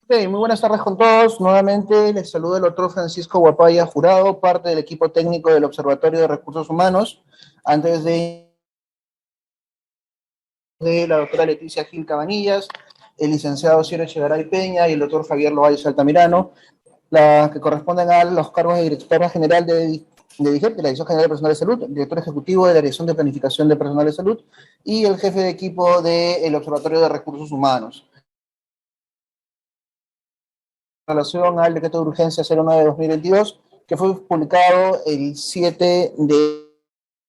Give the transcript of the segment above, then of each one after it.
Ok, muy buenas tardes con todos. Nuevamente les saluda el doctor Francisco Guapaya Jurado, parte del equipo técnico del Observatorio de Recursos Humanos. Antes de la doctora Leticia Gil Cabanillas, el licenciado Ciro Echegaray Peña y el doctor Javier Loaiza Altamirano, las que corresponden a los cargos de directora general de DIGEP, de la Dirección General de Personal de Salud, director ejecutivo de la Dirección de Planificación de Personal de Salud y el jefe de equipo del Observatorio de Recursos Humanos. Relación al decreto de urgencia 09 de 2022, que fue publicado el 7 de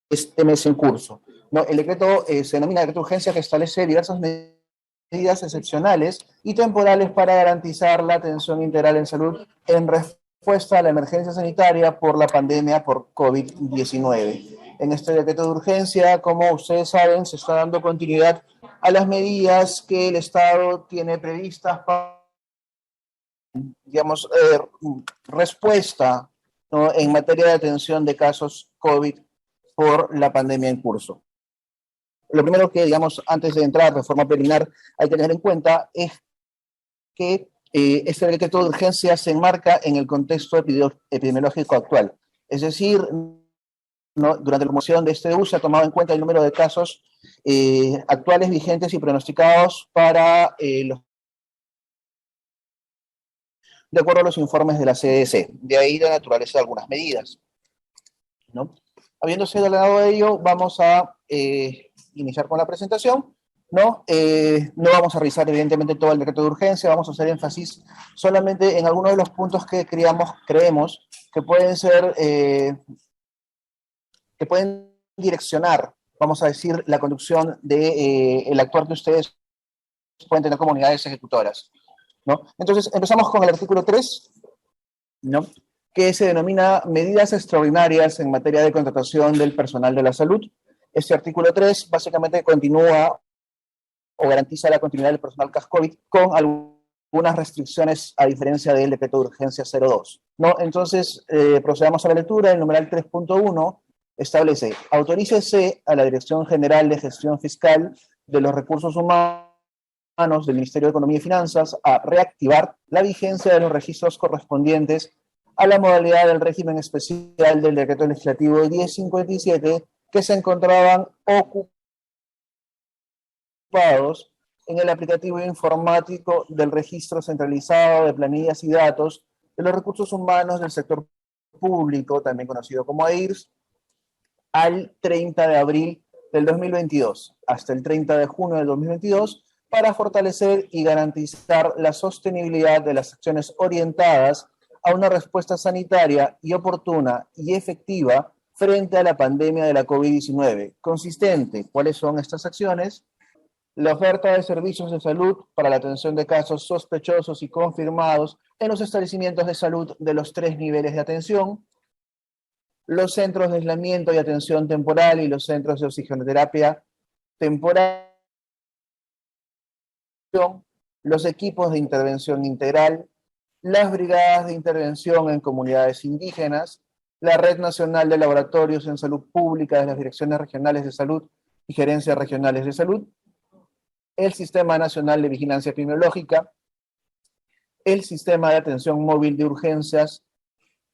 este mes en curso. No, el decreto se denomina decreto de urgencia, que establece diversas medidas excepcionales y temporales para garantizar la atención integral en salud en respuesta a la emergencia sanitaria por la pandemia por COVID-19. En este decreto de urgencia, como ustedes saben, se está dando continuidad a las medidas que el Estado tiene previstas para, digamos, respuesta, ¿no?, en materia de atención de casos COVID por la pandemia en curso. Lo primero que, digamos, antes de entrar de forma preliminar, hay que tener en cuenta es que este decreto de urgencia se enmarca en el contexto epidemiológico actual. Es decir, ¿no?, durante la promoción de este uso se ha tomado en cuenta el número de casos actuales, vigentes y pronosticados para los, de acuerdo a los informes de la CDC. De ahí la naturaleza de algunas medidas, ¿no? Habiéndose hablado de ello, vamos a iniciar con la presentación. No vamos a revisar evidentemente todo el decreto de urgencia, vamos a hacer énfasis solamente en algunos de los puntos que creemos que pueden ser, que pueden direccionar, vamos a decir, la conducción de el actuar que ustedes pueden tener como unidades ejecutoras, ¿no? Entonces, empezamos con el artículo 3, ¿no?, que se denomina medidas extraordinarias en materia de contratación del personal de la salud. Este artículo 3 básicamente continúa o garantiza la continuidad del personal CAS-COVID con algunas restricciones a diferencia del decreto de urgencia 02, ¿no? Entonces, procedamos a la lectura. El numeral 3.1 establece: autorícese a la Dirección General de Gestión Fiscal de los Recursos Humanos del Ministerio de Economía y Finanzas a reactivar la vigencia de los registros correspondientes a la modalidad del régimen especial del decreto legislativo 1057, que se encontraban ocupados en el aplicativo informático del registro centralizado de planillas y datos de los recursos humanos del sector público, también conocido como AIRS, al 30 de abril del 2022 hasta el 30 de junio del 2022, para fortalecer y garantizar la sostenibilidad de las acciones orientadas a una respuesta sanitaria y oportuna y efectiva frente a la pandemia de la COVID-19. Consistente, ¿cuáles son estas acciones? La oferta de servicios de salud para la atención de casos sospechosos y confirmados en los establecimientos de salud de los 3 niveles de atención, los centros de aislamiento y atención temporal y los centros de oxigenoterapia temporal, los equipos de intervención integral, las brigadas de intervención en comunidades indígenas, la Red Nacional de Laboratorios en Salud Pública de las Direcciones Regionales de Salud y Gerencias Regionales de Salud, el Sistema Nacional de Vigilancia Epidemiológica, el Sistema de Atención Móvil de Urgencias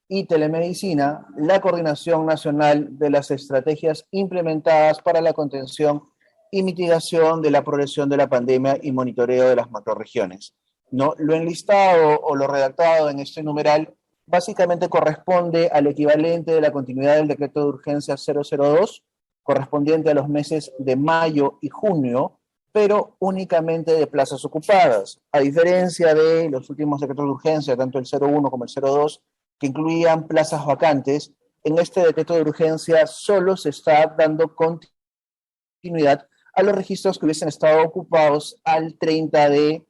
y Telemedicina, la Coordinación Nacional de las Estrategias implementadas para la contención y mitigación de la progresión de la pandemia y monitoreo de las macrorregiones, ¿no? Lo enlistado o lo redactado en este numeral básicamente corresponde al equivalente de la continuidad del decreto de urgencia 002, correspondiente a los meses de mayo y junio, pero únicamente de plazas ocupadas, a diferencia de los últimos decretos de urgencia, tanto el 01 como el 02, que incluían plazas vacantes. En este decreto de urgencia solo se está dando continuidad a los registros que hubiesen estado ocupados al 30 de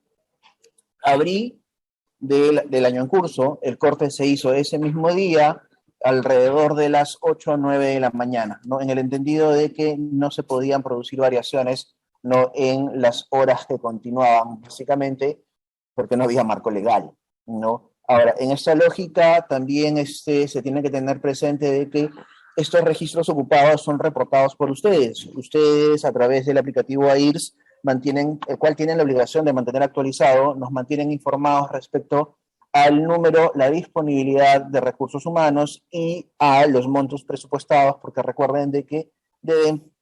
abril del año en curso. El corte se hizo ese mismo día, alrededor de las 8 o 9 de la mañana, ¿no?, en el entendido de que no se podían producir variaciones, ¿no?, en las horas que continuaban, básicamente porque no había marco legal, ¿no? Ahora, en esta lógica también se tiene que tener presente de que estos registros ocupados son reportados por ustedes. Ustedes, a través del aplicativo AIRS, el cual tienen la obligación de mantener actualizado, nos mantienen informados respecto al número, la disponibilidad de recursos humanos y a los montos presupuestados, porque recuerden de que deben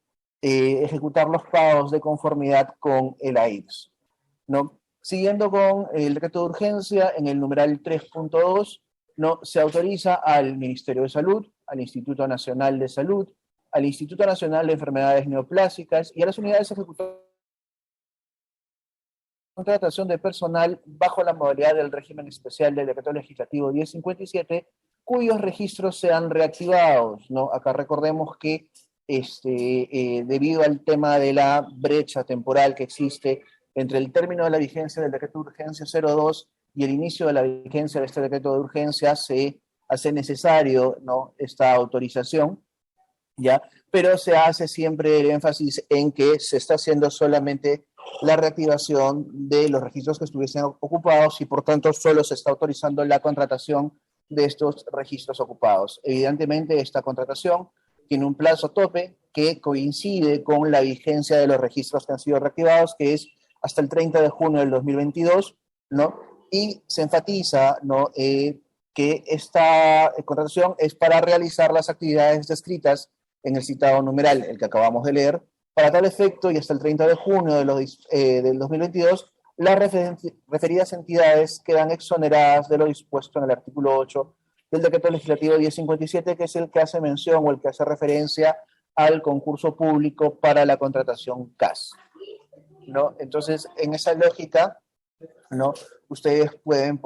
ejecutar los pagos de conformidad con el AIPS, ¿no? Siguiendo con el decreto de urgencia, en el numeral 3.2, ¿no? Se autoriza al Ministerio de Salud, al Instituto Nacional de Salud, al Instituto Nacional de Enfermedades Neoplásicas y a las unidades ejecutoras contratación de personal bajo la modalidad del régimen especial del decreto legislativo 1057, cuyos registros sean reactivados, ¿no? Acá recordemos que debido al tema de la brecha temporal que existe entre el término de la vigencia del decreto de urgencia 02 y el inicio de la vigencia de este decreto de urgencia, se hace necesario, ¿no?, esta autorización, ¿ya? Pero se hace siempre el énfasis en que se está haciendo solamente la reactivación de los registros que estuviesen ocupados y por tanto solo se está autorizando la contratación de estos registros ocupados. Evidentemente esta contratación tiene un plazo tope que coincide con la vigencia de los registros que han sido reactivados, que es hasta el 30 de junio del 2022, ¿no? Y se enfatiza, ¿no?, que esta contratación es para realizar las actividades descritas en el citado numeral, el que acabamos de leer. Para tal efecto, y hasta el 30 de junio del 2022, las referidas entidades quedan exoneradas de lo dispuesto en el artículo 8 del decreto legislativo 1057, que es el que hace mención o el que hace referencia al concurso público para la contratación CAS, ¿no? Entonces, en esa lógica, ¿no?, ustedes pueden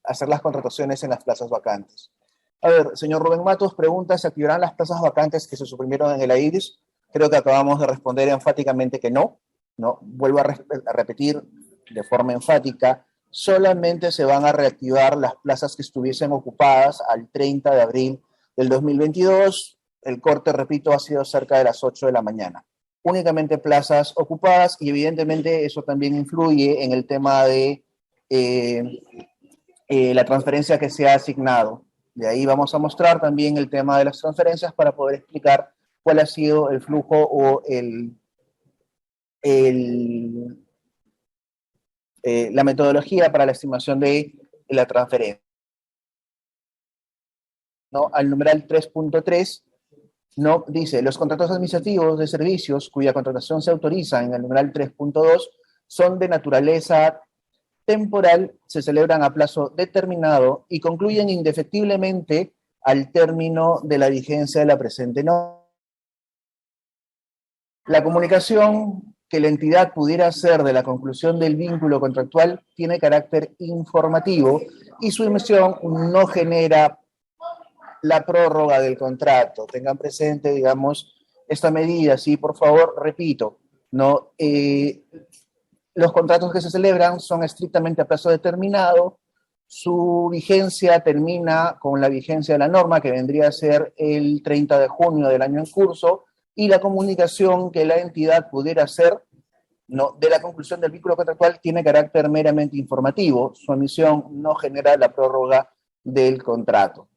hacer las contrataciones en las plazas vacantes. A ver, señor Rubén Matos pregunta, ¿se activarán las plazas vacantes que se suprimieron en el AIRIS? Creo que acabamos de responder enfáticamente que no, ¿no? Vuelvo a repetir de forma enfática, solamente se van a reactivar las plazas que estuviesen ocupadas al 30 de abril del 2022. El corte, repito, ha sido cerca de las 8 de la mañana. Únicamente plazas ocupadas y evidentemente eso también influye en el tema de la transferencia que se ha asignado. De ahí vamos a mostrar también el tema de las transferencias para poder explicar cuál ha sido el flujo o la metodología para la estimación de la transferencia, ¿no? Al numeral 3.3, ¿no?, dice, los contratos administrativos de servicios cuya contratación se autoriza en el numeral 3.2 son de naturaleza temporal, se celebran a plazo determinado y concluyen indefectiblemente al término de la vigencia de la presente norma. La comunicación que la entidad pudiera hacer de la conclusión del vínculo contractual tiene carácter informativo y su emisión no genera la prórroga del contrato. Tengan presente, digamos, esta medida, sí, por favor, repito, ¿no? Los contratos que se celebran son estrictamente a plazo determinado, su vigencia termina con la vigencia de la norma, que vendría a ser el 30 de junio del año en curso, y la comunicación que la entidad pudiera hacer, ¿no?, de la conclusión del vínculo contractual tiene carácter meramente informativo. Su emisión no genera la prórroga del contrato.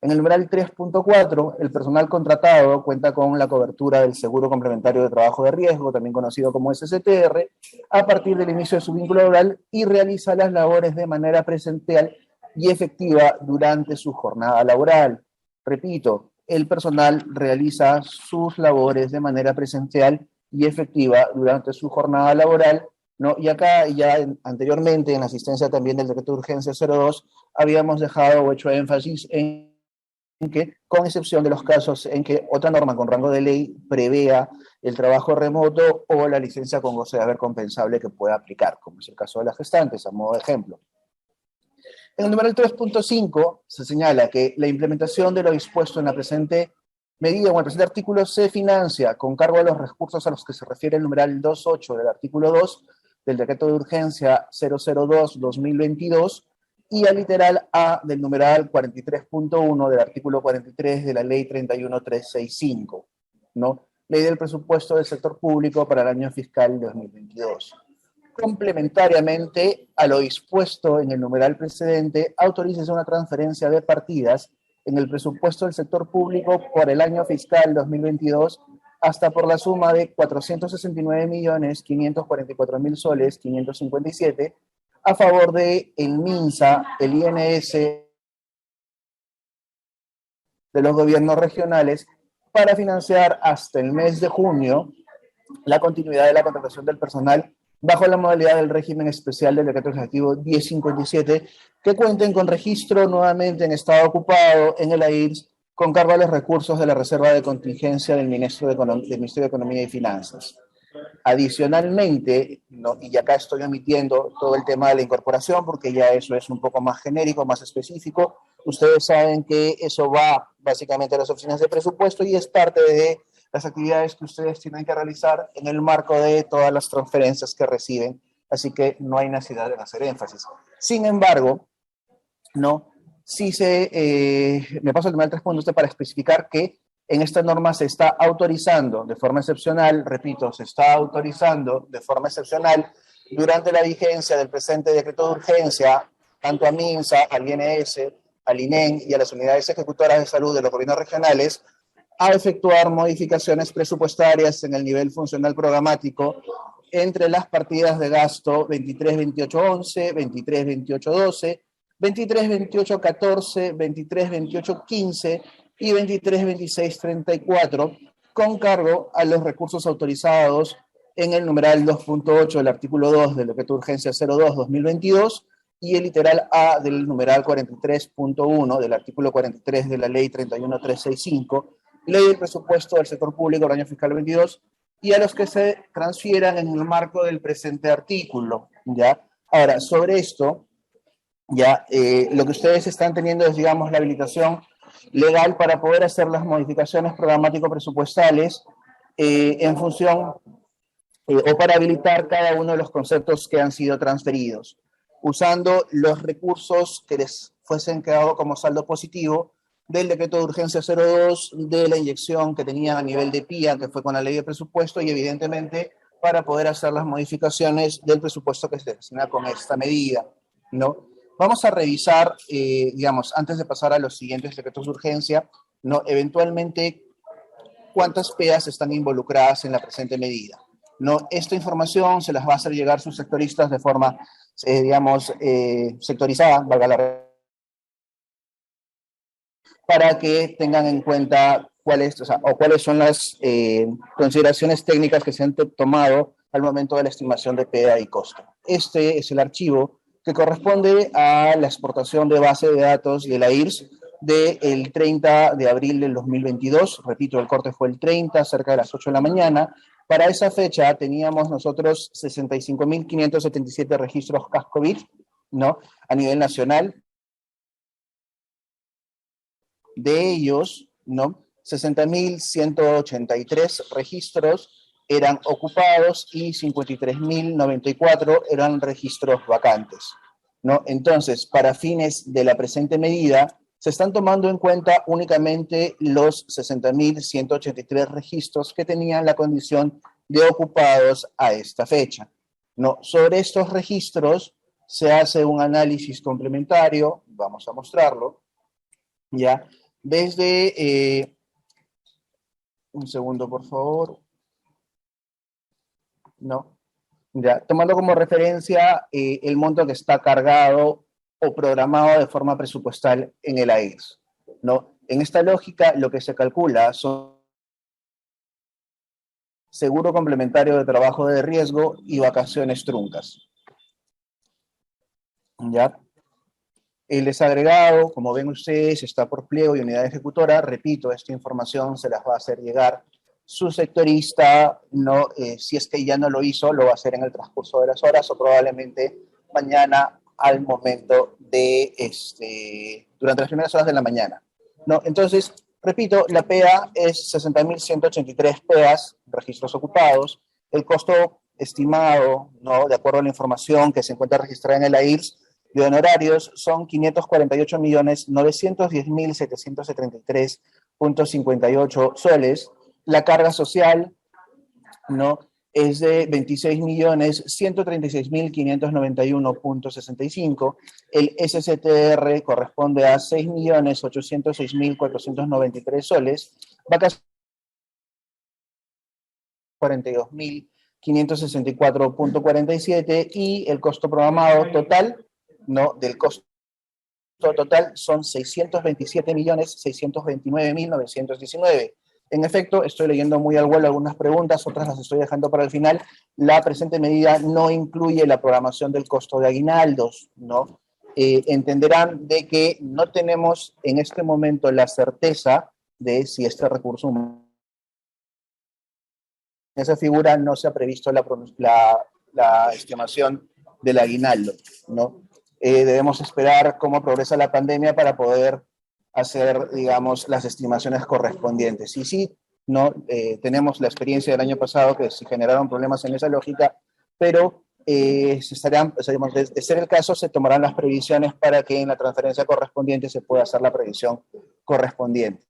En el numeral 3.4, el personal contratado cuenta con la cobertura del Seguro Complementario de Trabajo de Riesgo, también conocido como SSTR, a partir del inicio de su vínculo laboral y realiza las labores de manera presencial y efectiva durante su jornada laboral. Repito, el personal realiza sus labores de manera presencial y efectiva durante su jornada laboral, ¿no? Y acá ya anteriormente en la asistencia también del decreto de urgencia 02 habíamos dejado o hecho énfasis en que, con excepción de los casos en que otra norma con rango de ley prevea el trabajo remoto o la licencia con goce de haber compensable que pueda aplicar, como es el caso de las gestantes, a modo de ejemplo. En el numeral 3.5 se señala que la implementación de lo dispuesto en la presente medida o en el presente artículo se financia con cargo a los recursos a los que se refiere el numeral 2.8 del artículo 2 del decreto de urgencia 002-2022 y al literal A del numeral 43.1 del artículo 43 de la ley 31.365, ¿no? Ley del presupuesto del sector público para el año fiscal 2022. Complementariamente a lo dispuesto en el numeral precedente, autoriza una transferencia de partidas en el presupuesto del sector público por el año fiscal 2022 hasta por la suma de 469.544.000 soles, 557, a favor de el MINSA, el INS de los gobiernos regionales para financiar hasta el mes de junio la continuidad de la contratación del personal bajo la modalidad del régimen especial del decreto legislativo 1057, que cuenten con registro nuevamente en estado ocupado en el AIRS con cargo a los recursos de la reserva de contingencia del Ministerio de Economía y Finanzas. Adicionalmente, ¿no? Y acá estoy omitiendo todo el tema de la incorporación porque ya eso es un poco más genérico, más específico. Ustedes saben que eso va básicamente a las oficinas de presupuesto y es parte de las actividades que ustedes tienen que realizar en el marco de todas las transferencias que reciben. Así que no hay necesidad de hacer énfasis. Sin embargo, ¿no? Sí me paso el tema del 3.usted para especificar que en esta norma se está autorizando de forma excepcional, repito, se está autorizando de forma excepcional durante la vigencia del presente decreto de urgencia, tanto a MINSA, al INS, al INEN y a las unidades ejecutoras de salud de los gobiernos regionales a efectuar modificaciones presupuestarias en el nivel funcional programático entre las partidas de gasto 23-28-11, 23-28-12, 23-28-14, 23-28-15 y 23-26-34, con cargo a los recursos autorizados en el numeral 2.8 del artículo 2 del decreto de urgencia 02-2022 y el literal A del numeral 43.1 del artículo 43 de la ley 31365, ley del presupuesto del sector público del año fiscal 22, y a los que se transfieran en el marco del presente artículo, ¿ya? Ahora, sobre esto, ya, lo que ustedes están teniendo es, digamos, la habilitación legal para poder hacer las modificaciones programático-presupuestales en función o para habilitar cada uno de los conceptos que han sido transferidos, usando los recursos que les fuesen quedado como saldo positivo del decreto de urgencia 02, de la inyección que tenían a nivel de PIA, que fue con la ley de presupuesto, y evidentemente para poder hacer las modificaciones del presupuesto que se designa con esta medida, ¿no? Vamos a revisar, digamos, antes de pasar a los siguientes decretos de urgencia, ¿no? Eventualmente, cuántas PEAs están involucradas en la presente medida, ¿no? Esta información se las va a hacer llegar sus sectoristas de forma, digamos, sectorizada, valga la para que tengan en cuenta cuáles son las consideraciones técnicas que se han tomado al momento de la estimación de PEA y costo. Este es el archivo que corresponde a la exportación de base de datos de la IRS del 30 de abril del 2022. Repito, el corte fue el 30, cerca de las 8 de la mañana. Para esa fecha teníamos nosotros 65.577 registros CAS-COVID, ¿no? A nivel nacional. De ellos, ¿no? 60.183 registros eran ocupados y 53.094 eran registros vacantes, ¿no? Entonces, para fines de la presente medida, se están tomando en cuenta únicamente los 60.183 registros que tenían la condición de ocupados a esta fecha, ¿no? Sobre estos registros se hace un análisis complementario, vamos a mostrarlo, ¿ya? Desde, un segundo por favor, no, ya, tomando como referencia el monto que está cargado o programado de forma presupuestal en el AIRS, ¿no? En esta lógica, lo que se calcula son seguro complementario de trabajo de riesgo y vacaciones truncas, ¿ya? El desagregado, como ven ustedes, está por pliego y unidad ejecutora. Repito, esta información se las va a hacer llegar su sectorista, no, si es que ya no lo hizo, lo va a hacer en el transcurso de las horas o probablemente mañana al momento de, durante las primeras horas de la mañana, ¿no? Entonces, repito, la PEA es 60.183 PEAs, registros ocupados. El costo estimado, ¿no? De acuerdo a la información que se encuentra registrada en el AIRS, de honorarios son 548.910.773.58 soles. La carga social, ¿no? es de 26.136.591.65. El SCTR corresponde a 6.806.493 soles. Vacaciones 42.564.47 y el costo programado total, no, del costo total son 627.629.919. En efecto, estoy leyendo muy al vuelo algunas preguntas, otras las estoy dejando para el final. La presente medida no incluye la programación del costo de aguinaldos, ¿no? Entenderán de que no tenemos en este momento la certeza de si este recurso, en esa figura no se ha previsto la estimación del aguinaldo, ¿no? Debemos esperar cómo progresa la pandemia para poder hacer, digamos, las estimaciones correspondientes. Y sí, no tenemos la experiencia del año pasado que se generaron problemas en esa lógica, pero de ser el caso, se tomarán las previsiones para que en la transferencia correspondiente se pueda hacer la previsión correspondiente,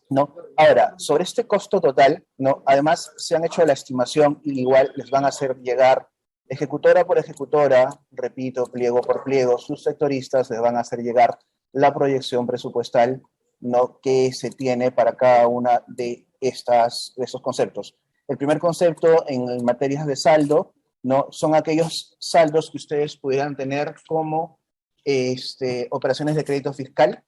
¿no? Ahora, sobre este costo total, ¿no? Además, se han hecho la estimación y igual les van a hacer llegar ejecutora por ejecutora, repito, pliego por pliego, sus sectoristas les van a hacer llegar la proyección presupuestal, ¿no?, que se tiene para cada una de estos conceptos. El primer concepto en materias de saldo, ¿no?, son aquellos saldos que ustedes pudieran tener como operaciones de crédito fiscal,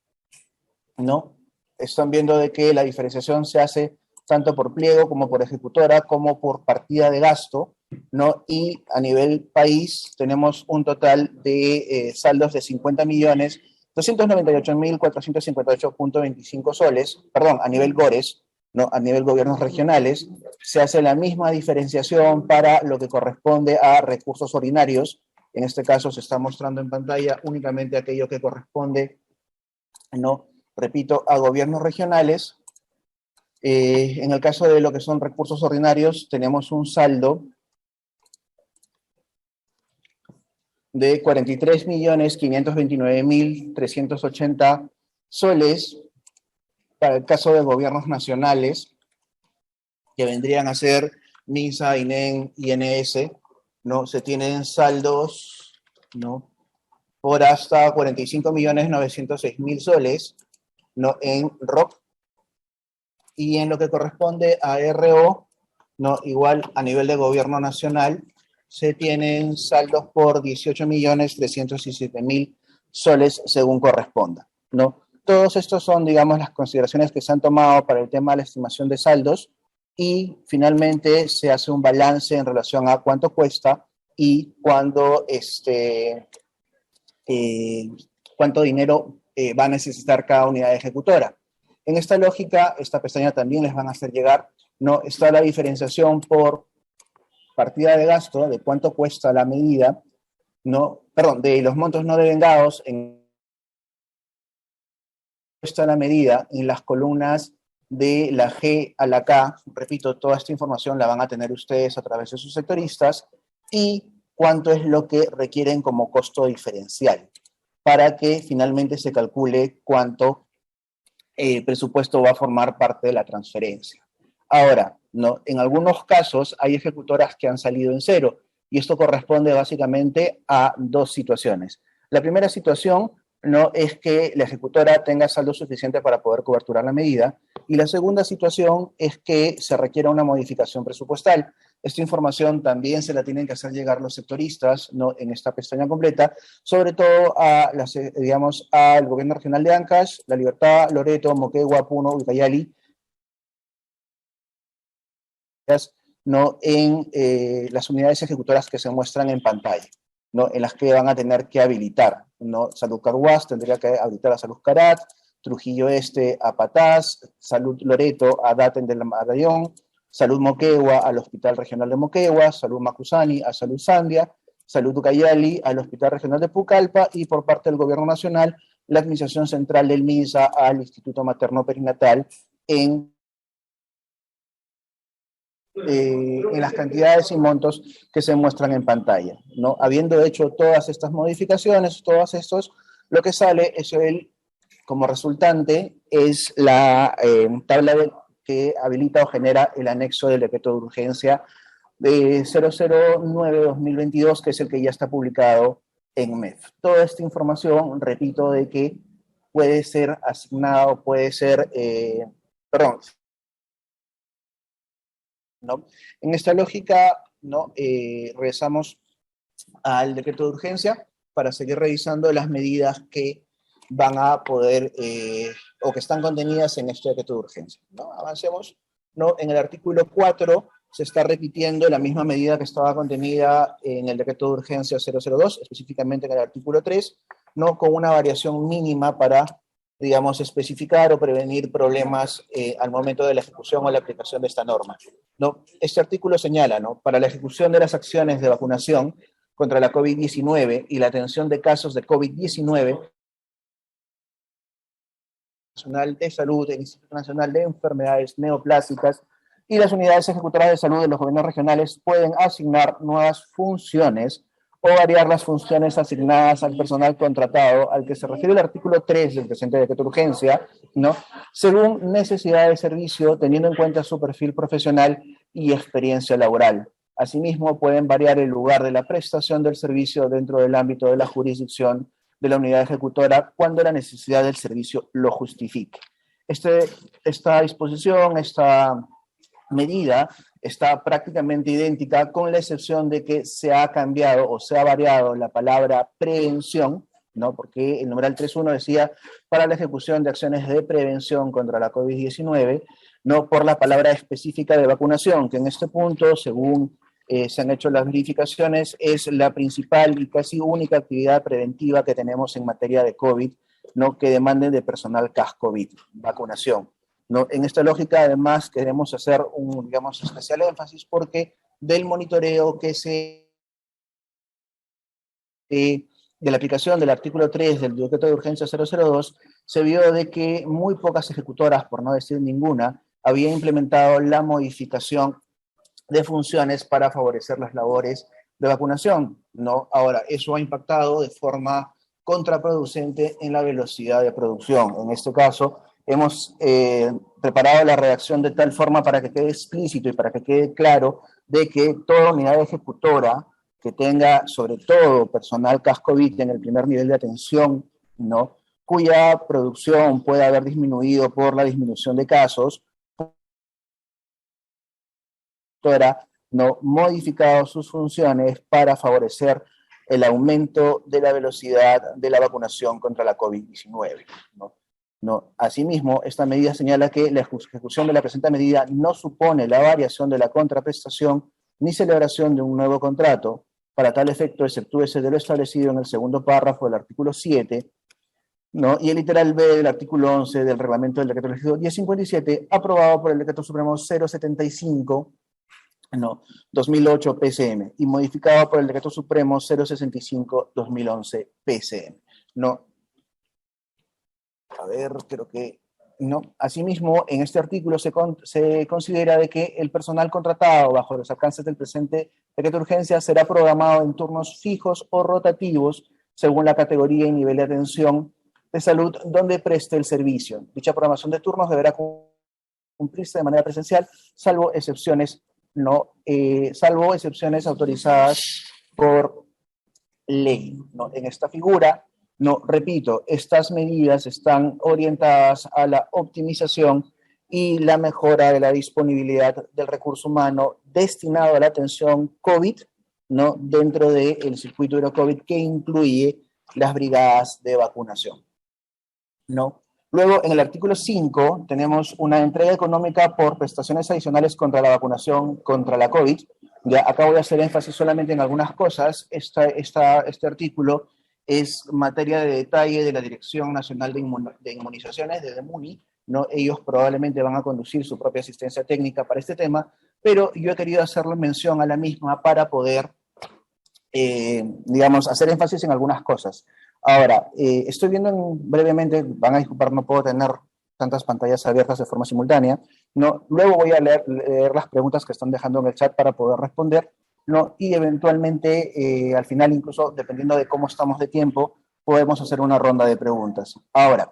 ¿no? Están viendo de que la diferenciación se hace tanto por pliego como por ejecutora, como por partida de gasto, ¿no? Y a nivel país tenemos un total de saldos de 50.298.458.25 soles, perdón, a nivel GORES, ¿no? A nivel gobiernos regionales, se hace la misma diferenciación para lo que corresponde a recursos ordinarios. En este caso se está mostrando en pantalla únicamente aquello que corresponde, ¿no?, repito, a gobiernos regionales. En el caso de lo que son recursos ordinarios, tenemos un saldo de 43.529.380 soles para el caso de gobiernos nacionales, que vendrían a ser MINSA, INEM, INS, ¿no? Se tienen saldos, ¿no?, por hasta 45.906.000 soles, ¿no?, en ROC, y en lo que corresponde a RO, ¿no?, igual a nivel de gobierno nacional, se tienen saldos por 18.317.000 soles según corresponda, ¿no? Todos estos son, digamos, las consideraciones que se han tomado para el tema de la estimación de saldos y finalmente se hace un balance en relación a cuánto cuesta y cuánto dinero va a necesitar cada unidad ejecutora. En esta lógica, esta pestaña también les van a hacer llegar, ¿no?, está la diferenciación por partida de gasto, de cuánto cuesta la medida, ¿no? Perdón, de los montos no devengados, cuesta la medida en las columnas de la G a la K. Repito, toda esta información la van a tener ustedes a través de sus sectoristas, y cuánto es lo que requieren como costo diferencial, para que finalmente se calcule cuánto presupuesto va a formar parte de la transferencia. Ahora, ¿no?, en algunos casos hay ejecutoras que han salido en cero, y esto corresponde básicamente a dos situaciones. La primera situación, ¿no?, es que la ejecutora tenga saldo suficiente para poder coberturar la medida, y la segunda situación es que se requiera una modificación presupuestal. Esta información también se la tienen que hacer llegar los sectoristas, ¿no?, en esta pestaña completa, sobre todo a digamos, al gobierno regional de Ancash, La Libertad, Loreto, Moquegua, Puno, Ucayali, ¿no?, en las unidades ejecutoras que se muestran en pantalla, ¿no?, en las que van a tener que habilitar, ¿no? Salud Carhuaz tendría que habilitar a Salud Carat, Trujillo Este a Patás, Salud Loreto a Daten del Marayón, Salud Moquegua al Hospital Regional de Moquegua, Salud Macusani a Salud Sandia, Salud Ucayali al Hospital Regional de Pucallpa, y por parte del Gobierno Nacional, la Administración Central del MINSA al Instituto Materno Perinatal en las cantidades y montos que se muestran en pantalla, ¿no? Habiendo hecho todas estas modificaciones, todos estos, lo que sale es como resultante es la tabla que habilita o genera el anexo del decreto de urgencia de 009-2022, que es el que ya está publicado en MEF. Toda esta información, repito, de que puede ser asignado, puede ser, ¿no? En esta lógica, ¿no? Regresamos al decreto de urgencia para seguir revisando las medidas que van a poder o que están contenidas en este decreto de urgencia, ¿no? Avancemos, ¿no? En el artículo 4 se está repitiendo la misma medida que estaba contenida en el decreto de urgencia 002, específicamente en el artículo 3, ¿no? Con una variación mínima para, digamos, especificar o prevenir problemas al momento de la ejecución o la aplicación de esta norma, ¿no? Este artículo señala, ¿no? Para la ejecución de las acciones de vacunación contra la COVID-19 y la atención de casos de COVID-19, Nacional de Salud, el Instituto Nacional de Enfermedades Neoplásicas y las unidades ejecutoras de salud de los gobiernos regionales pueden asignar nuevas funciones o variar las funciones asignadas al personal contratado al que se refiere el artículo 3 del presente decreto de urgencia, ¿no? Según necesidad de servicio, teniendo en cuenta su perfil profesional y experiencia laboral. Asimismo, pueden variar el lugar de la prestación del servicio dentro del ámbito de la jurisdicción de la unidad ejecutora cuando la necesidad del servicio lo justifique. Esta disposición, esta medida está prácticamente idéntica, con la excepción de que se ha cambiado o se ha variado la palabra prevención, ¿no? Porque el numeral 3.1 decía para la ejecución de acciones de prevención contra la COVID-19, no por la palabra específica de vacunación, que en este punto, según se han hecho las verificaciones, es la principal y casi única actividad preventiva que tenemos en materia de COVID, ¿no? Que demande de personal CAS-COVID, vacunación, ¿no? En esta lógica, además, queremos hacer un, digamos, especial énfasis porque del monitoreo que de la aplicación del artículo 3 del decreto de urgencia 002, se vio de que muy pocas ejecutoras, por no decir ninguna, habían implementado la modificación de funciones para favorecer las labores de vacunación, ¿no? Ahora, eso ha impactado de forma contraproducente en la velocidad de producción. En este caso, hemos preparado la redacción de tal forma para que quede explícito y para que quede claro de que toda unidad ejecutora que tenga, sobre todo, personal CAS-COVID en el primer nivel de atención, ¿no? Cuya producción pueda haber disminuido por la disminución de casos, no modificado sus funciones para favorecer el aumento de la velocidad de la vacunación contra la COVID-19, ¿no? Asimismo, esta medida señala que la ejecución de la presente medida no supone la variación de la contraprestación ni celebración de un nuevo contrato. Para tal efecto, exceptúese de lo establecido en el segundo párrafo del artículo 7, ¿no? Y el literal B del artículo 11 del reglamento del decreto legislativo 1057, aprobado por el decreto supremo 075, no, 2008 PCM, y modificado por el decreto supremo 065 2011 PCM, ¿no? A ver, creo que no. Asimismo, en este artículo se considera de que el personal contratado bajo los alcances del presente decreto de urgencia será programado en turnos fijos o rotativos según la categoría y nivel de atención de salud donde preste el servicio. Dicha programación de turnos deberá cumplirse de manera presencial, salvo excepciones, ¿no? Salvo excepciones autorizadas por ley, ¿no? En esta figura, no, repito, estas medidas están orientadas a la optimización y la mejora de la disponibilidad del recurso humano destinado a la atención COVID, ¿no? Dentro del circuito Eurocovid que incluye las brigadas de vacunación, ¿no? Luego, en el artículo 5, tenemos una entrega económica por prestaciones adicionales contra la vacunación contra la COVID. Ya acá voy a hacer énfasis solamente en algunas cosas. Este artículo es materia de detalle de la Dirección Nacional de Inmunizaciones, de DEMUNI, ¿no? Ellos probablemente van a conducir su propia asistencia técnica para este tema, pero yo he querido hacerle mención a la misma para poder, digamos, hacer énfasis en algunas cosas. Ahora, estoy viendo brevemente, van a disculpar, no puedo tener tantas pantallas abiertas de forma simultánea, ¿no? Luego voy a leer las preguntas que están dejando en el chat para poder responder, ¿no? Y eventualmente, al final, incluso dependiendo de cómo estamos de tiempo, podemos hacer una ronda de preguntas. Ahora,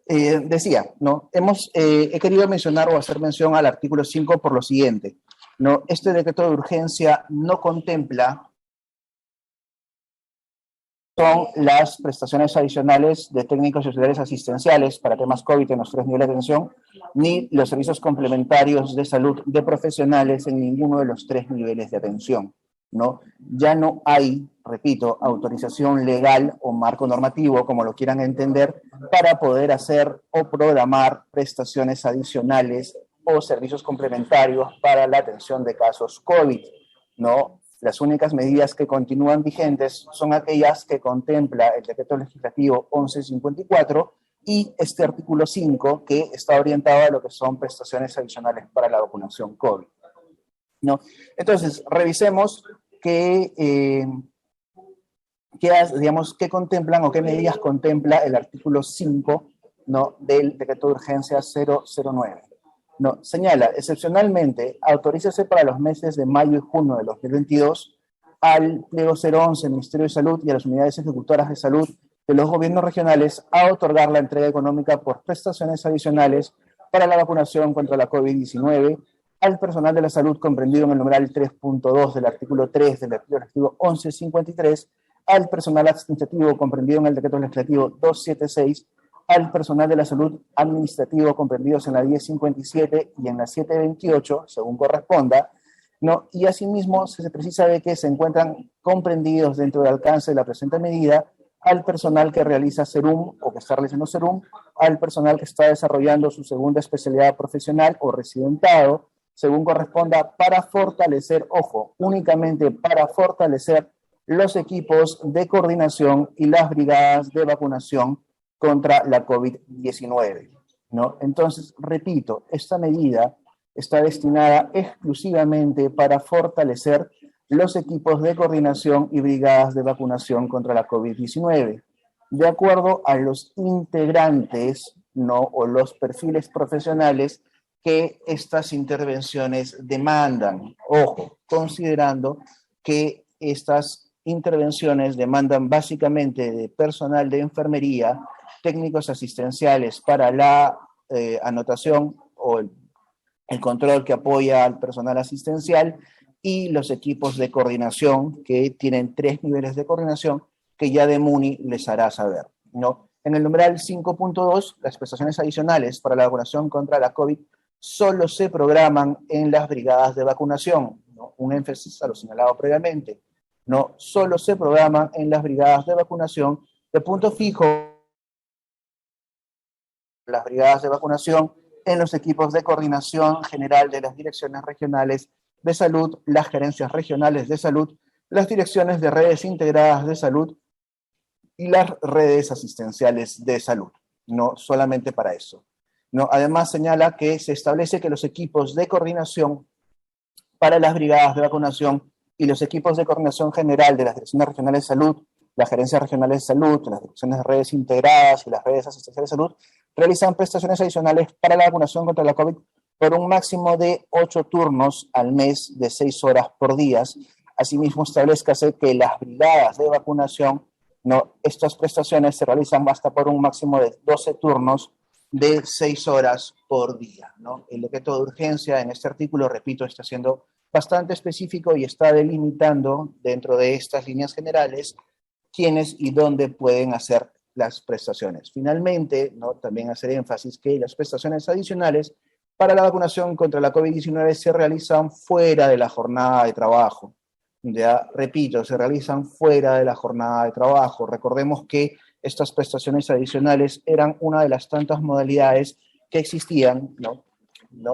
Decía, ¿no? He querido mencionar o hacer mención al artículo 5 por lo siguiente, ¿no? Este decreto de urgencia no contempla son las prestaciones adicionales de técnicos y auxiliares asistenciales para temas COVID en los 3 niveles de atención, ni los servicios complementarios de salud de profesionales en ninguno de los 3 niveles de atención, ¿no? Ya no hay, repito, autorización legal o marco normativo, como lo quieran entender, para poder hacer o programar prestaciones adicionales o servicios complementarios para la atención de casos COVID, ¿no? Las únicas medidas que continúan vigentes son aquellas que contempla el decreto legislativo 1154 y este artículo 5 que está orientado a lo que son prestaciones adicionales para la vacunación COVID, ¿no? Entonces, revisemos digamos, qué contemplan o qué medidas contempla el artículo 5, ¿no?, del decreto de urgencia 009. No, señala, excepcionalmente, autorízase para los meses de mayo y junio de 2022 al pliego 011 del Ministerio de Salud y a las unidades ejecutoras de salud de los gobiernos regionales a otorgar la entrega económica por prestaciones adicionales para la vacunación contra la COVID-19 al personal de la salud comprendido en el numeral 3.2 del artículo 3 del decreto legislativo 1153, al personal administrativo comprendido en el decreto legislativo 276, al personal de la salud administrativo comprendidos en la 1057 y en la 728, según corresponda, ¿no? Y asimismo se precisa de que se encuentran comprendidos dentro del alcance de la presente medida al personal que realiza serum o que está realizando serum, al personal que está desarrollando su segunda especialidad profesional o residentado, según corresponda, para fortalecer, ojo, únicamente para fortalecer los equipos de coordinación y las brigadas de vacunación contra la COVID-19, ¿no? Entonces, repito, esta medida está destinada exclusivamente para fortalecer los equipos de coordinación y brigadas de vacunación contra la COVID-19, de acuerdo a los integrantes, ¿no?, o los perfiles profesionales que estas intervenciones demandan. Ojo, considerando que estas intervenciones demandan básicamente de personal de enfermería, técnicos asistenciales para la anotación o el control que apoya al personal asistencial y los equipos de coordinación que tienen 3 niveles de coordinación que ya de MUNI les hará saber, ¿no? En el numeral 5.2, las prestaciones adicionales para la vacunación contra la COVID solo se programan en las brigadas de vacunación, ¿no? Un énfasis a lo señalado previamente, ¿no? Solo se programan en las brigadas de vacunación de punto fijo, las brigadas de vacunación en los equipos de coordinación general de las direcciones regionales de salud, las gerencias regionales de salud, las direcciones de redes integradas de salud y las redes asistenciales de salud, no solamente para eso, ¿no? Además señala que se establece que los equipos de coordinación para las brigadas de vacunación y los equipos de coordinación general de las direcciones regionales de salud, las gerencias regionales de salud, las direcciones de redes integradas y las redes asistenciales de salud realizan prestaciones adicionales para la vacunación contra la COVID por un máximo de 8 turnos al mes de 6 horas por día. Asimismo, establezcase que las brigadas de vacunación, ¿no?, estas prestaciones se realizan hasta por un máximo de 12 turnos de 6 horas por día, ¿no? El decreto de urgencia en este artículo, repito, está siendo bastante específico y está delimitando dentro de estas líneas generales quiénes y dónde pueden hacer las prestaciones. Finalmente, ¿no?, también hacer énfasis que las prestaciones adicionales para la vacunación contra la COVID-19 se realizan fuera de la jornada de trabajo. Ya repito, se realizan fuera de la jornada de trabajo. Recordemos que estas prestaciones adicionales eran una de las tantas modalidades que existían, ¿no?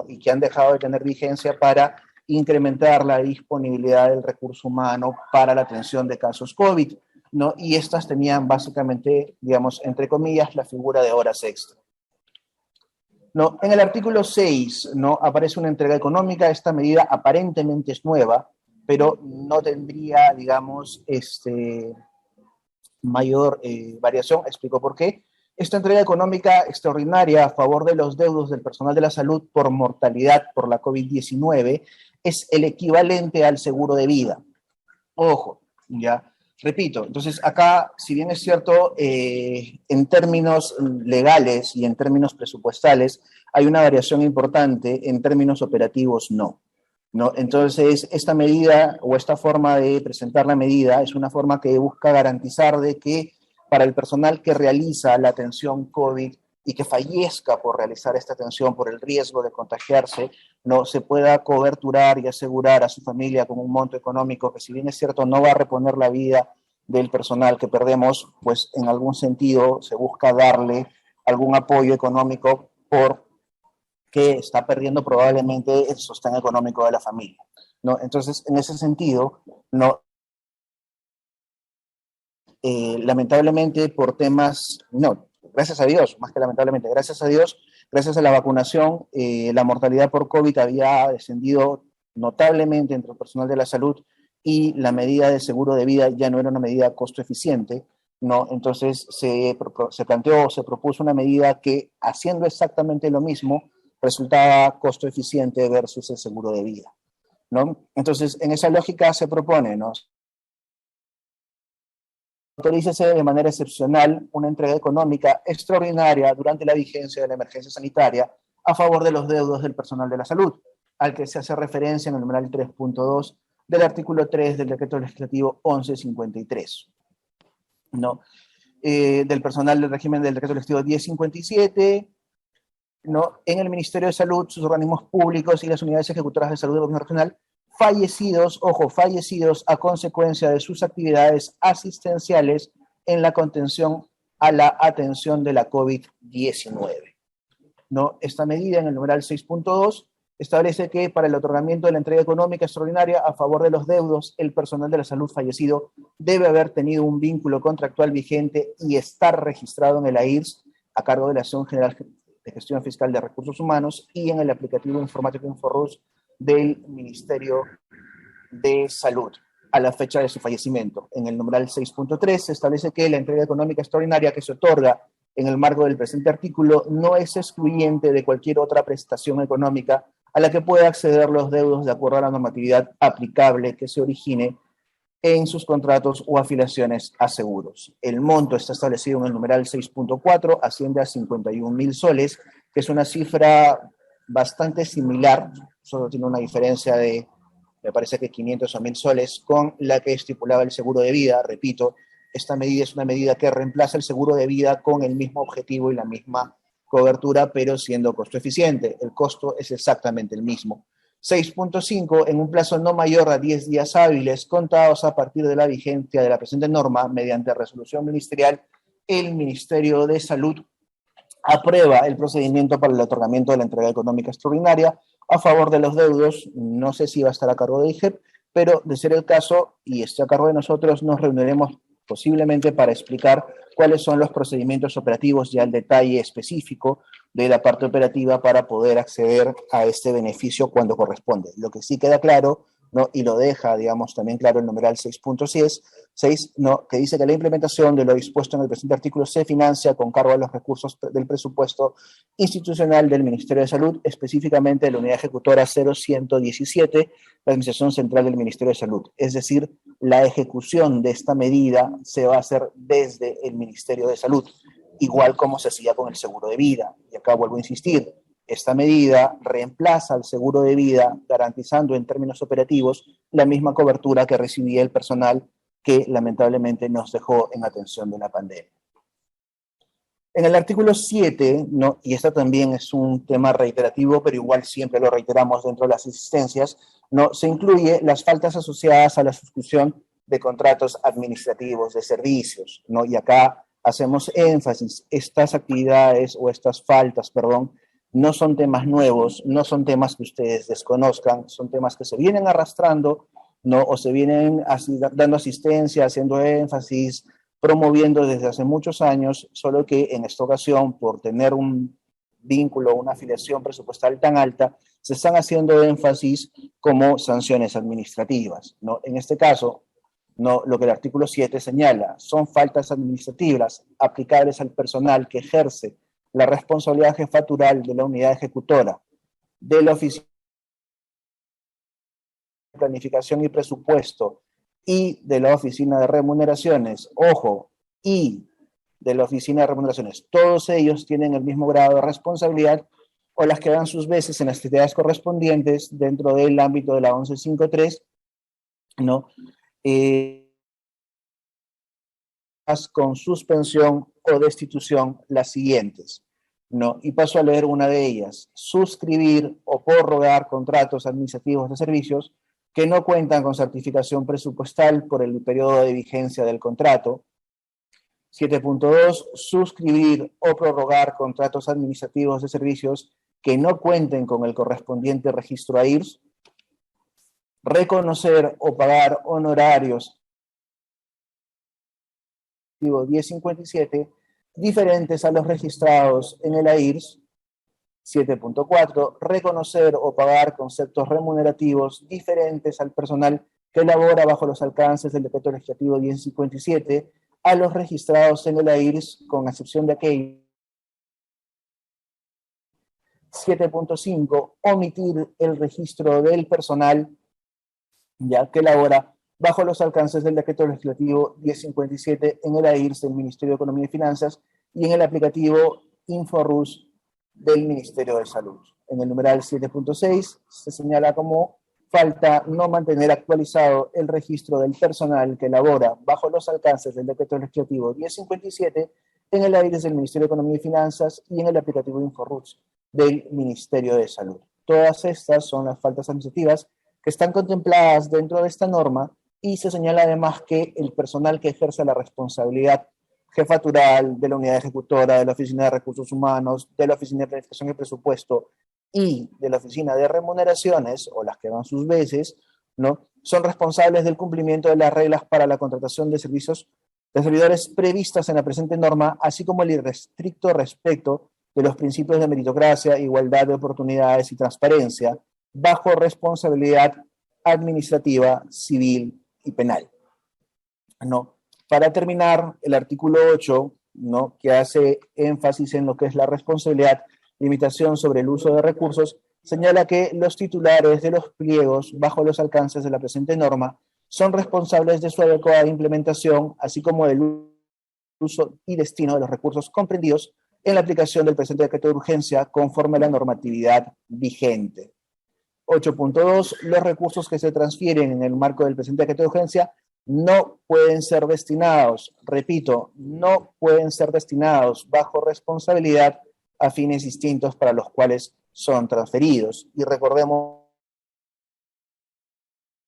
Y que han dejado de tener vigencia para incrementar la disponibilidad del recurso humano para la atención de casos COVID, ¿no? Y estas tenían básicamente, digamos, entre comillas, la figura de horas extra, ¿no? En el artículo 6, ¿no?, aparece una entrega económica. Esta medida aparentemente es nueva, pero no tendría, digamos, mayor variación. Explico por qué. Esta entrega económica extraordinaria a favor de los deudos del personal de la salud por mortalidad por la COVID-19 es el equivalente al seguro de vida. Ojo, ¿ya? Repito, entonces acá, si bien es cierto, en términos legales y en términos presupuestales, hay una variación importante, en términos operativos no. ¿No? Entonces, esta medida o esta forma de presentar la medida es una forma que busca garantizar de que para el personal que realiza la atención COVID y que fallezca por realizar esta atención, por el riesgo de contagiarse, no se pueda coberturar y asegurar a su familia con un monto económico que, si bien es cierto, no va a reponer la vida del personal que perdemos, pues en algún sentido se busca darle algún apoyo económico por que está perdiendo probablemente el sostén económico de la familia, ¿no? Entonces, en ese sentido, no, lamentablemente por temas, no, gracias a Dios, más que lamentablemente, gracias a Dios, gracias a la vacunación, la mortalidad por COVID había descendido notablemente entre el personal de la salud y la medida de seguro de vida ya no era una medida costo eficiente, ¿no? Entonces se planteó, se propuso una medida que, haciendo exactamente lo mismo, resultaba costo eficiente versus el seguro de vida, ¿no? Entonces, en esa lógica se propone, ¿no? Autorícese de manera excepcional una entrega económica extraordinaria durante la vigencia de la emergencia sanitaria a favor de los deudos del personal de la salud, al que se hace referencia en el numeral 3.2 del artículo 3 del decreto legislativo 1153, ¿no? Del personal del régimen del decreto legislativo 1057, ¿no? En el Ministerio de Salud, sus organismos públicos y las unidades ejecutoras de salud del gobierno regional, fallecidos, ojo, fallecidos a consecuencia de sus actividades asistenciales en la contención a la atención de la COVID-19, ¿no? Esta medida, en el numeral 6.2, establece que para el otorgamiento de la entrega económica extraordinaria a favor de los deudos, el personal de la salud fallecido debe haber tenido un vínculo contractual vigente y estar registrado en el AIRS a cargo de la Acción General de Gestión Fiscal de Recursos Humanos y en el aplicativo informático InfoRus del Ministerio de Salud a la fecha de su fallecimiento. En el numeral 6.3 se establece que la entrega económica extraordinaria que se otorga en el marco del presente artículo no es excluyente de cualquier otra prestación económica a la que pueda acceder los deudos de acuerdo a la normatividad aplicable que se origine en sus contratos o afiliaciones a seguros. El monto está establecido en el numeral 6.4, asciende a 51.000 soles, que es una cifra bastante similar, solo tiene una diferencia de, me parece que 500 o 1.000 soles, con la que estipulaba el seguro de vida. Repito, esta medida es una medida que reemplaza el seguro de vida con el mismo objetivo y la misma cobertura, pero siendo costo eficiente. El costo es exactamente el mismo. 6.5, en un plazo no mayor a 10 días hábiles contados a partir de la vigencia de la presente norma, mediante resolución ministerial, el Ministerio de Salud aprueba el procedimiento para el otorgamiento de la entrega económica extraordinaria a favor de los deudos. No sé si va a estar a cargo de IGEP, pero de ser el caso y esté a cargo de nosotros, nos reuniremos posiblemente para explicar cuáles son los procedimientos operativos ya al detalle específico de la parte operativa para poder acceder a este beneficio cuando corresponde. Lo que sí queda claro, ¿no? Y lo deja, digamos, también claro el numeral 6.6, ¿no? Que dice que la implementación de lo dispuesto en el presente artículo se financia con cargo a los recursos del presupuesto institucional del Ministerio de Salud, específicamente de la unidad ejecutora 0117, la Administración Central del Ministerio de Salud. Es decir, la ejecución de esta medida se va a hacer desde el Ministerio de Salud, igual como se hacía con el seguro de vida. Y acá vuelvo a insistir, esta medida reemplaza al seguro de vida, garantizando en términos operativos la misma cobertura que recibía el personal que lamentablemente nos dejó en atención de la pandemia. En el artículo 7, ¿no? Y esto también es un tema reiterativo, pero igual siempre lo reiteramos dentro de las asistencias, ¿no? Se incluye las faltas asociadas a la suscripción de contratos administrativos de servicios, ¿no? Y acá hacemos énfasis, estas actividades o estas faltas, perdón, no son temas nuevos, no son temas que ustedes desconozcan, son temas que se vienen arrastrando, ¿no? O se vienen dando asistencia, haciendo énfasis, promoviendo desde hace muchos años, solo que en esta ocasión, por tener un vínculo, una afiliación presupuestal tan alta, se están haciendo énfasis como sanciones administrativas, ¿no? En este caso, no, lo que el artículo 7 señala son faltas administrativas aplicables al personal que ejerce la responsabilidad jefatural de la unidad ejecutora de la Oficina de Planificación y Presupuesto y de la Oficina de Remuneraciones, ojo, y de la Oficina de Remuneraciones, todos ellos tienen el mismo grado de responsabilidad o las que dan sus veces en las actividades correspondientes dentro del ámbito de la 1153, ¿no? Con suspensión o destitución las siguientes, ¿no? Y paso a leer una de ellas. Suscribir o prorrogar contratos administrativos de servicios que no cuentan con certificación presupuestal por el periodo de vigencia del contrato. 7.2. Suscribir o prorrogar contratos administrativos de servicios que no cuenten con el correspondiente registro AIRS. Reconocer o pagar honorarios 1057 diferentes a los registrados en el AIRS. 7.4. Reconocer o pagar conceptos remunerativos diferentes al personal que labora bajo los alcances del decreto legislativo 1057 a los registrados en el AIRS, con excepción de aquellos. 7.5. Omitir el registro del personal ya que labora bajo los alcances del decreto legislativo 1057 en el AIRS del Ministerio de Economía y Finanzas y en el aplicativo InfoRUS del Ministerio de Salud. En el numeral 7.6 se señala como falta no mantener actualizado el registro del personal que labora bajo los alcances del decreto legislativo 1057 en el AIRS del Ministerio de Economía y Finanzas y en el aplicativo InfoRUS del Ministerio de Salud. Todas estas son las faltas administrativas que están contempladas dentro de esta norma y se señala además que el personal que ejerce la responsabilidad jefatural de la unidad ejecutora, de la Oficina de Recursos Humanos, de la Oficina de Planificación y Presupuesto y de la Oficina de Remuneraciones, o las que van sus veces, ¿no? Son responsables del cumplimiento de las reglas para la contratación de servicios de servidores previstas en la presente norma, así como el irrestricto respeto de los principios de meritocracia, igualdad de oportunidades y transparencia, bajo responsabilidad administrativa, civil y penal, ¿no? Para terminar, el artículo 8, ¿no?, que hace énfasis en lo que es la responsabilidad, limitación sobre el uso de recursos, señala que los titulares de los pliegos bajo los alcances de la presente norma son responsables de su adecuada implementación, así como del uso y destino de los recursos comprendidos en la aplicación del presente decreto de urgencia conforme a la normatividad vigente. 8.2. Los recursos que se transfieren en el marco del presente decreto de urgencia no pueden ser destinados, repito, no pueden ser destinados bajo responsabilidad a fines distintos para los cuales son transferidos. Y recordemos,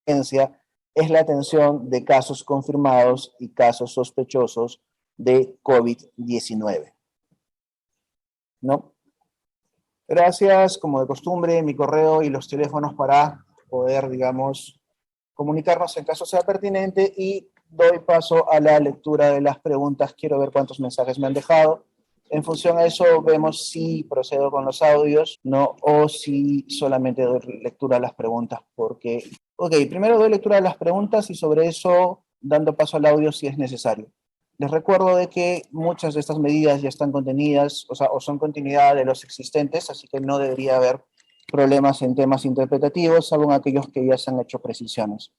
es la atención de casos confirmados y casos sospechosos de COVID-19, ¿no? Gracias, como de costumbre, mi correo y los teléfonos para poder, digamos, comunicarnos en caso sea pertinente, y doy paso a la lectura de las preguntas. Quiero ver cuántos mensajes me han dejado. En función a eso vemos si procedo con los audios, ¿no? O si solamente doy lectura a las preguntas, porque... Ok, primero doy lectura a las preguntas y sobre eso dando paso al audio si es necesario. Les recuerdo de que muchas de estas medidas ya están contenidas, o son continuidad de los existentes, así que no debería haber problemas en temas interpretativos, salvo en aquellos que ya se han hecho precisiones.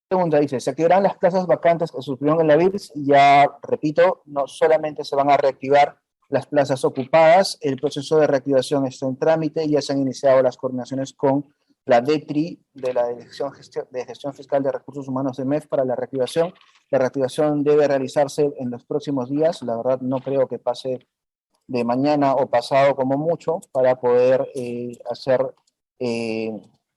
Pregunta dice, ¿se activarán las plazas vacantes que surgieron en la VIRS? Ya repito, no solamente se van a reactivar las plazas ocupadas, el proceso de reactivación está en trámite, ya se han iniciado las coordinaciones con la DETRI, de la Dirección de Gestión Fiscal de Recursos Humanos de MEF, para la reactivación. La reactivación debe realizarse en los próximos días, la verdad no creo que pase de mañana o pasado como mucho, para poder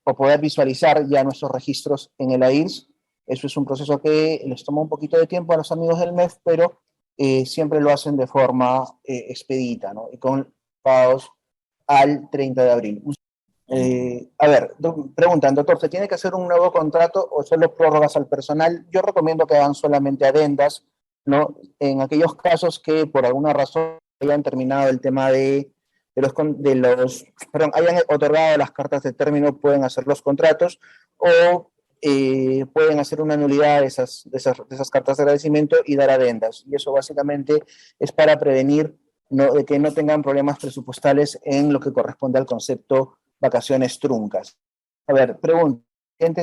o poder visualizar ya nuestros registros en el AIRS. Eso es un proceso que les toma un poquito de tiempo a los amigos del MEF, pero siempre lo hacen de forma expedita, ¿no? Y con pagos al 30 de abril. A ver, preguntan, doctor, ¿se tiene que hacer un nuevo contrato o solo prórrogas al personal? Yo recomiendo que hagan solamente adendas, ¿no? En aquellos casos que por alguna razón hayan terminado el tema hayan otorgado las cartas de término, pueden hacer los contratos o pueden hacer una nulidad de esas cartas de agradecimiento y dar adendas. Y eso básicamente es para prevenir, ¿no?, de que no tengan problemas presupuestales en lo que corresponde al concepto vacaciones truncas. A ver, pregunta,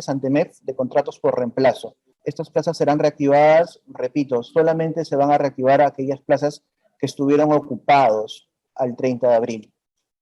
ante MEF de contratos por reemplazo. Estas plazas serán reactivadas, repito, solamente se van a reactivar aquellas plazas que estuvieron ocupados al 30 de abril,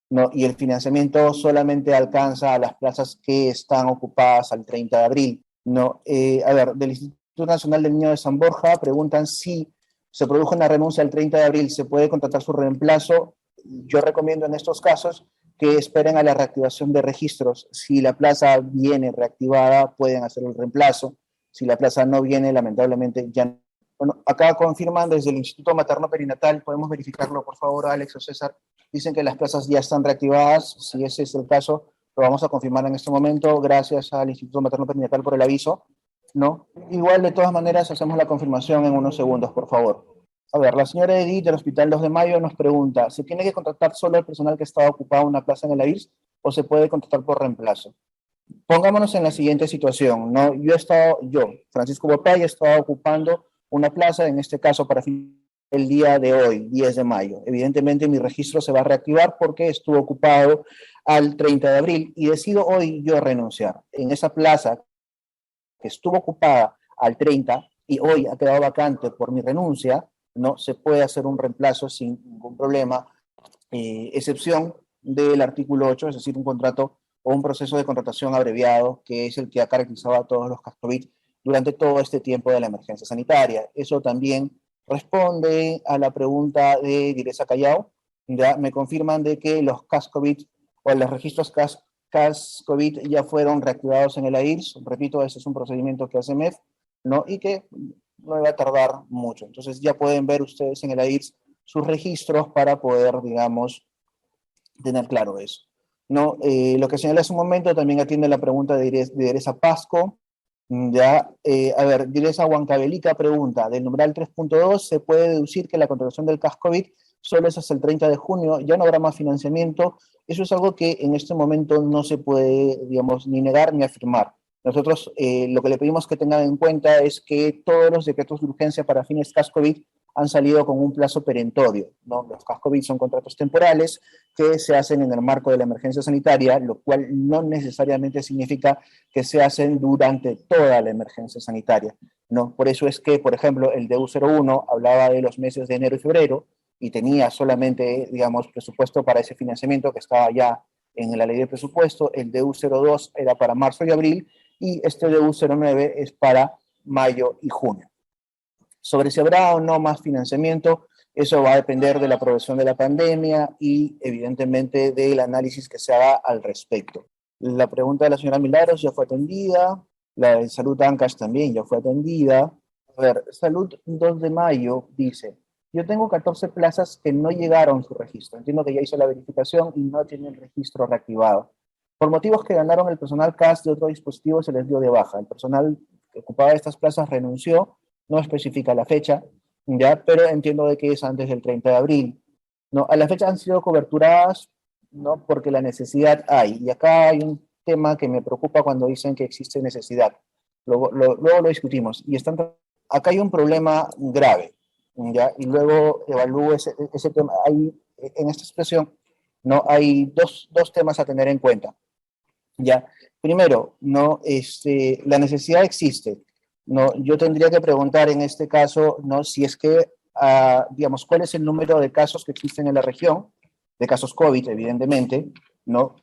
¿no? Y el financiamiento solamente alcanza a las plazas que están ocupadas al 30 de abril, ¿no? A ver, del Instituto Nacional del Niño de San Borja preguntan si se produjo una renuncia el 30 de abril, ¿se puede contratar su reemplazo? Yo recomiendo en estos casos que esperen a la reactivación de registros. Si la plaza viene reactivada, pueden hacer el reemplazo. Si la plaza no viene, lamentablemente ya no. Bueno, acá confirman desde el Instituto Materno Perinatal, podemos verificarlo, por favor, Alex o César. Dicen que las plazas ya están reactivadas. Si ese es el caso, lo vamos a confirmar en este momento. Gracias al Instituto Materno Perinatal por el aviso, ¿no? Igual, de todas maneras, hacemos la confirmación en unos segundos, por favor. A ver, la señora Edith del Hospital 2 de Mayo nos pregunta, ¿se tiene que contratar solo el personal que estaba ocupado una plaza en el AIRS o se puede contratar por reemplazo? Pongámonos en la siguiente situación, ¿no? Yo, Francisco Bopay, estaba ocupando una plaza, en este caso para el día de hoy, 10 de mayo. Evidentemente mi registro se va a reactivar porque estuvo ocupado al 30 de abril y decido hoy yo renunciar. En esa plaza que estuvo ocupada al 30 y hoy ha quedado vacante por mi renuncia, no se puede hacer un reemplazo sin ningún problema, excepción del artículo 8, es decir, un contrato o un proceso de contratación abreviado, que es el que ha caracterizado a todos los CAS-COVID durante todo este tiempo de la emergencia sanitaria. Eso también responde a la pregunta de Diresa Callao. Ya me confirman de que los CAS-COVID o los registros CAS-COVID ya fueron reactivados en el AIRS. Repito, ese es un procedimiento que hace MEF, ¿no? Y que no va a tardar mucho. Entonces ya pueden ver ustedes en el AIRS sus registros para poder, digamos, tener claro eso, ¿no? Lo que señalé hace un momento también atiende la pregunta de Teresa Pasco. Ya, a ver, Diresa Huancavelica pregunta, del numeral 3.2 se puede deducir que la contratación del CAS-COVID solo es hasta el 30 de junio, ya no habrá más financiamiento. Eso es algo que en este momento no se puede, digamos, ni negar ni afirmar. Nosotros lo que le pedimos que tengan en cuenta es que todos los decretos de urgencia para fines CAS-COVID han salido con un plazo perentorio, ¿no? Los CAS-COVID son contratos temporales que se hacen en el marco de la emergencia sanitaria, lo cual no necesariamente significa que se hacen durante toda la emergencia sanitaria, ¿no? Por eso es que, por ejemplo, el DU01 hablaba de los meses de enero y febrero y tenía solamente, digamos, presupuesto para ese financiamiento que estaba ya en la ley de presupuesto. El DU02 era para marzo y abril y este DU09 es para mayo y junio. Sobre si habrá o no más financiamiento, eso va a depender de la progresión de la pandemia y evidentemente del análisis que se haga al respecto. La pregunta de la señora Milagros ya fue atendida, la de Salud Ancash también ya fue atendida. A ver, Salud 2 de Mayo dice, yo tengo 14 plazas que no llegaron a su registro. Entiendo que ya hizo la verificación y no tiene el registro reactivado. Por motivos que ganaron el personal CAS de otro dispositivo se les dio de baja. El personal que ocupaba estas plazas renunció, no especifica la fecha, ¿ya? Pero entiendo de que es antes del 30 de abril. ¿No? A la fecha han sido coberturadas, ¿no? Porque la necesidad hay. Y acá hay un tema que me preocupa cuando dicen que existe necesidad. Luego lo discutimos. Y acá hay un problema grave, ¿ya? Y luego evalúo ese tema. En esta expresión, ¿no? Hay dos temas a tener en cuenta, ¿ya? Primero, ¿no? La necesidad existe. No, yo tendría que preguntar en este caso, ¿no? Si es que, digamos, cuál es el número de casos que existen en la región, de casos COVID, evidentemente, ¿no?